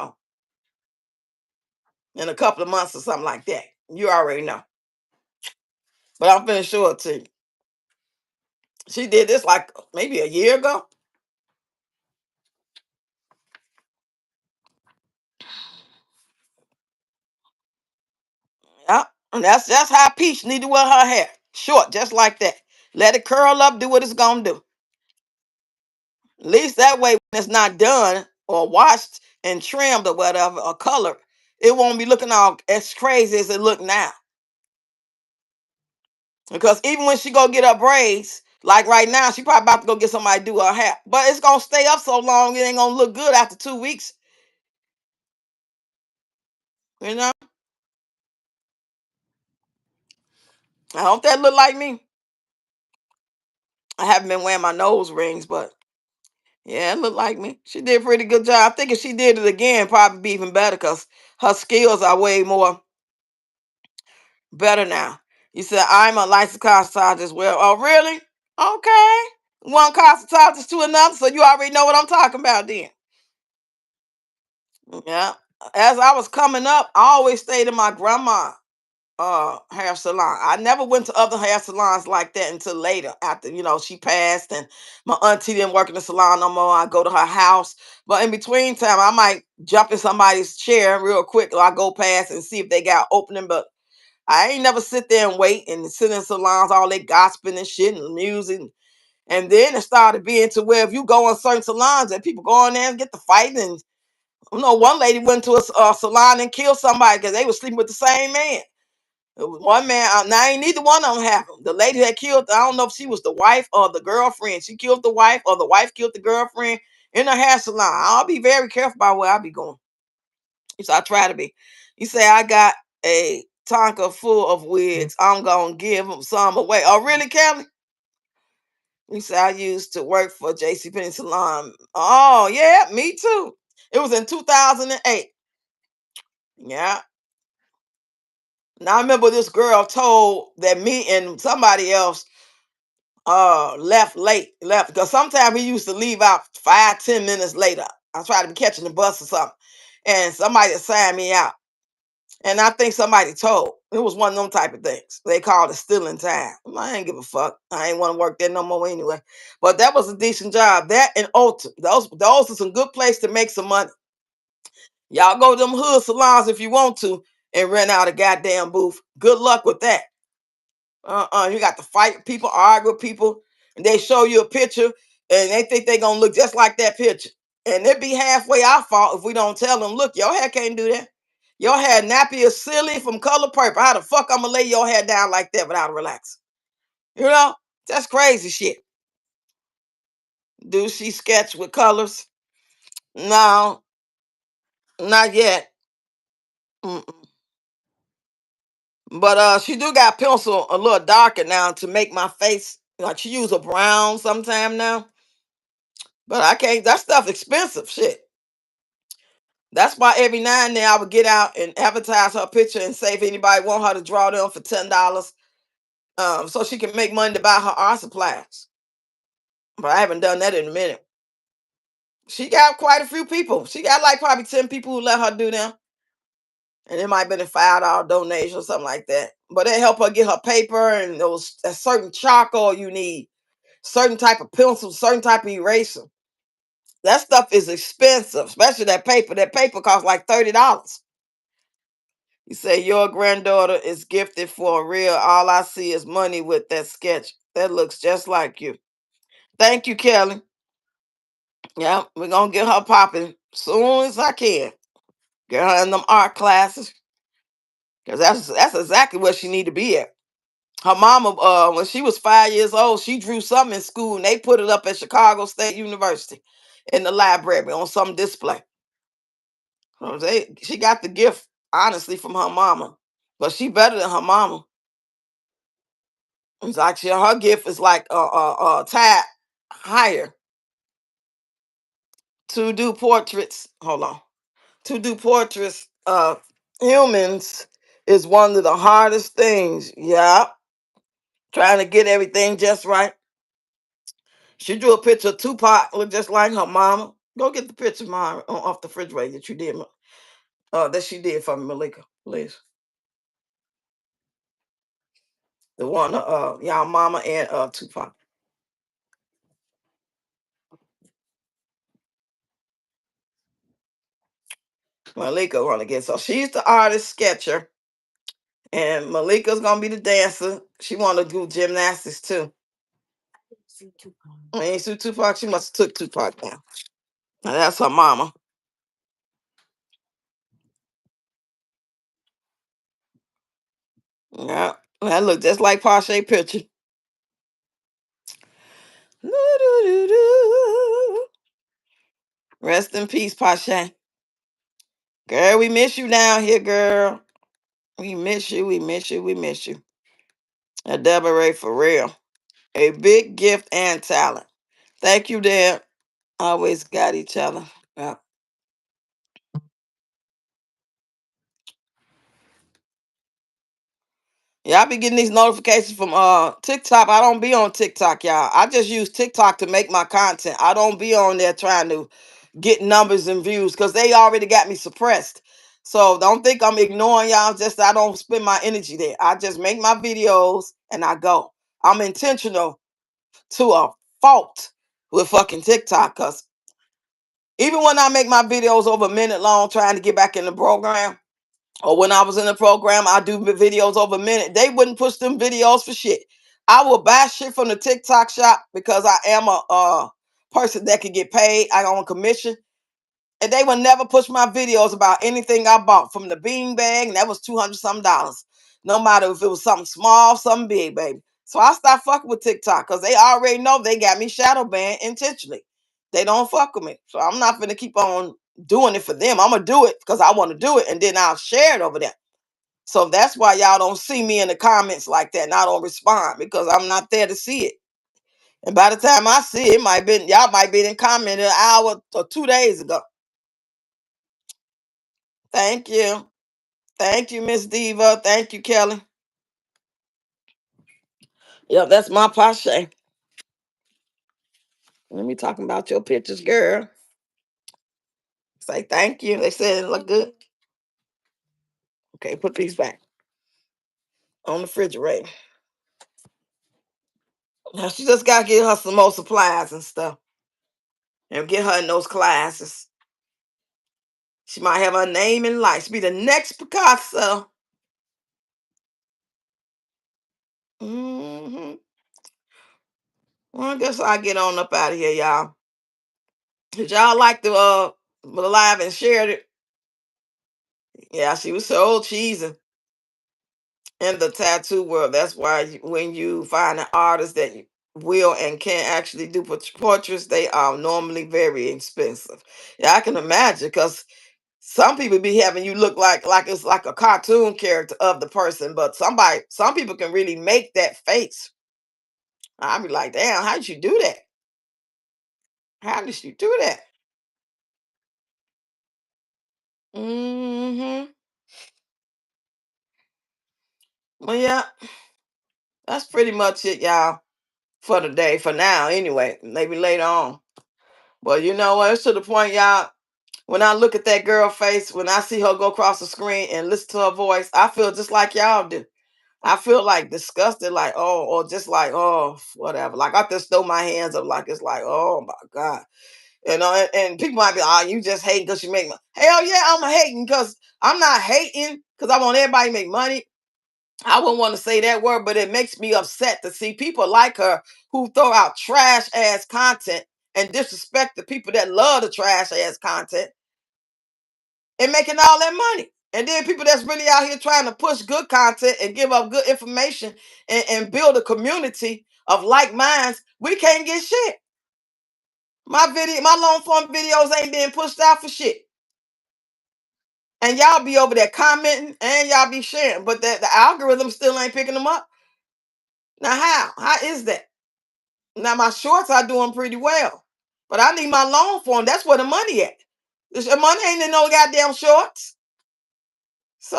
a couple of months or something like that. You already know. But I'm finna show it to you. She did this like maybe a year ago. Yeah. And that's how Peach need to wear her hair. Short, just like that. Let it curl up, do what it's gonna do. At least that way when it's not done or washed and trimmed or whatever or colored, it won't be looking all as crazy as it look now. Because even when she go get her braids, like right now, she probably about to go get somebody to do her hair. But it's gonna stay up so long, it ain't gonna look good after 2 weeks. You know? I hope that look like me. I haven't been wearing my nose rings, but yeah, it looked like me. She did a pretty good job. I think if she did it again, probably be even better because her skills are way more better now. You said I'm a licensed cosmetologist as well. Oh, really? Okay. One cosmetologist to another, so you already know what I'm talking about then. Yeah. As I was coming up, I always stayed in my grandma hair salon. I never went to other hair salons like that until later after she passed and my auntie didn't work in the salon no more. I go to her house. But in between time I might jump in somebody's chair real quick or I go past and see if they got opening. But I ain't never sit there and wait and sit in salons, all that gossiping and shit and music. And then it started being to where if you go in certain salons and people go in there and get the fighting. And one lady went to a salon and killed somebody because they were sleeping with the same man. It was one man. Now ain't neither one of them happened. The lady that killed, I don't know if she was the wife or the girlfriend. She killed the wife or the wife killed the girlfriend in a hair salon. I'll be very careful about where I be going. So I try to be. You say I got a Tonka full of wigs. I'm gonna give them some away. Oh, really, Kelly? You said I used to work for JCPenney Salon. Oh, yeah, me too. It was in 2008. Yeah. Now I remember this girl told that me and somebody else left because sometimes we used to leave out 5-10 minutes later. I tried to be catching the bus or something, and somebody assigned me out. And I think somebody told. It was one of them type of things. They called it stealing time. I ain't give a fuck. I ain't want to work there no more anyway. But that was a decent job. That and Ulta. Those are some good place to make some money. Y'all go to them hood salons if you want to and rent out a goddamn booth. Good luck with that. You got to fight people, argue with people, and they show you a picture and they think they gonna look just like that picture. And it be halfway our fault if we don't tell them, look, your hair can't do that. Your hair nappy is silly from color purple. How the fuck I'm gonna lay your hair down like that without relaxing? You know, that's crazy shit. Do she sketch with colors? No, not yet. Mm-mm. But she do got pencil a little darker now to make my face like she use a brown sometime now. But I can't. That stuff expensive shit. That's why every now and then I would get out and advertise her picture and say if anybody want her to draw them for $10, so she can make money to buy her art supplies. But I haven't done that in a minute. She got quite a few people. She got like probably 10 people who let her do them. And it might have been a $5 donation or something like that. But it help her get her paper and those a certain charcoal you need, certain type of pencil, certain type of eraser. That stuff is expensive, especially that paper. That paper costs like $30. You say your granddaughter is gifted for real. All I see is money with that sketch. That looks just like you. Thank you, Kelly. Yeah, we're gonna get her popping soon as I can. Get her in them art classes. Cause that's exactly where she need to be at. Her mama, when she was 5 years old, she drew something in school and they put it up at Chicago State University in the library on some display. So she got the gift, honestly, from her mama. But she better than her mama. It's actually her gift is like a tad higher to do portraits. Hold on. To do portraits of humans is one of the hardest things. Yeah. Trying to get everything just right. She drew a picture of Tupac, look just like her mama. Go get the picture, mom, off the refrigerator that you did, that she did for me, Malika, please. The one, y'all mama and Tupac. Malika wanna get so she's the artist sketcher, and Malika's gonna be the dancer. She wanna do gymnastics too. I ain't see Tupac. She must have took Tupac down. Now that's her mama. Yeah, that look just like Pache picture. Rest in peace, Pache. Girl, we miss you down here, girl. We miss you. We miss you. We miss you. Deborah Ray for real. A big gift and talent. Thank you, Deb. Always got each other. Yeah. Yeah, I be getting these notifications from TikTok. I don't be on TikTok, y'all. I just use TikTok to make my content. I don't be on there trying to get numbers and views because they already got me suppressed. So don't think I'm ignoring y'all. Just I don't spend my energy there. I just make my videos and I go. I'm intentional to a fault with fucking TikTok because even when I make my videos over a minute long trying to get back in the program, or when I was in the program, I do videos over a minute. They wouldn't push them videos for shit. I will buy shit from the TikTok shop because I am a person that can get paid. I own commission. And they would never push my videos about anything I bought from the bean bag, and that was 200 some dollars. No matter if it was something small, something big, baby. So I stopped fucking with TikTok because they already know they got me shadow banned intentionally. They don't fuck with me. So I'm not gonna keep on doing it for them. I'm gonna do it because I want to do it, and then I'll share it over there. So that's why y'all don't see me in the comments like that, and I don't respond because I'm not there to see it. And by the time I see it, might been y'all might be in comment an hour or 2 days ago. Thank you. Thank you, Miss Diva. Thank you, Kelly. Yep, that's my Pache. Let me talking about your pictures, girl. Say thank you. They said it look good. Okay, put these back on the refrigerator. Now she just gotta get her some more supplies and stuff. And get her in those classes. She might have her name in lights. Be the next Picasso. Hmm. Well, I guess I'll get on up out of here, y'all. Did y'all like the live and shared it? Yeah, she was so cheesy in the tattoo world. That's why when you find an artist that will and can actually do portraits, they are normally very expensive. Yeah, I can imagine because some people be having you look like it's like a cartoon character of the person, but some people can really make that face. I'd be like, damn, how did you do that? How did you do that? Hmm. Well, yeah, that's pretty much it, y'all, for the day, for now, anyway. Maybe later on. But you know what? It's to the point, y'all. When I look at that girl face, when I see her go across the screen and listen to her voice, I feel just like y'all do. I feel like disgusted, like, oh, or just like, oh, whatever. Like I just throw my hands up, like it's like, oh my God. And people might be, oh, you just hating because you make money. Hell yeah, I'm hating because I'm not hating because I want everybody to make money. I wouldn't want to say that word, but it makes me upset to see people like her who throw out trash ass content and disrespect the people that love the trash ass content and making all that money. And then people that's really out here trying to push good content and give up good information and build a community of like minds, we can't get shit. My long form videos ain't being pushed out for shit. And y'all be over there commenting and y'all be sharing, but the algorithm still ain't picking them up. Now how? How is that? Now my shorts are doing pretty well, but I need my long form. That's where the money at. The money ain't in no goddamn shorts. So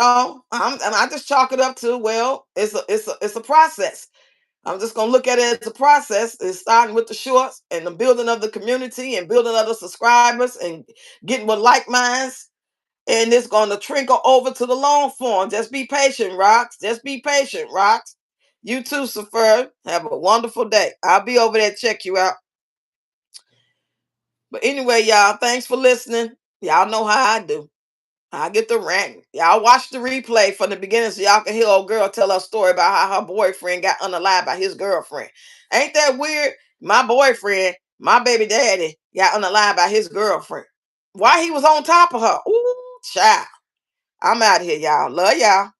I just chalk it up to, well, it's a process. I'm just gonna look at it as a process. It's starting with the shorts and the building of the community and building other subscribers and getting with like minds. And it's gonna trickle over to the long form. Just be patient, Rocks. Just be patient, Rocks. You too, Safer. Have a wonderful day. I'll be over there to check you out. But anyway, y'all, thanks for listening. Y'all know how I do. I get the rant. Y'all watch the replay from the beginning so y'all can hear old girl tell her story about how her boyfriend got unalived by his girlfriend. Ain't that weird? My boyfriend, my baby daddy, got unalived by his girlfriend. Why he was on top of her? Ooh, child. I'm out of here, y'all. Love y'all.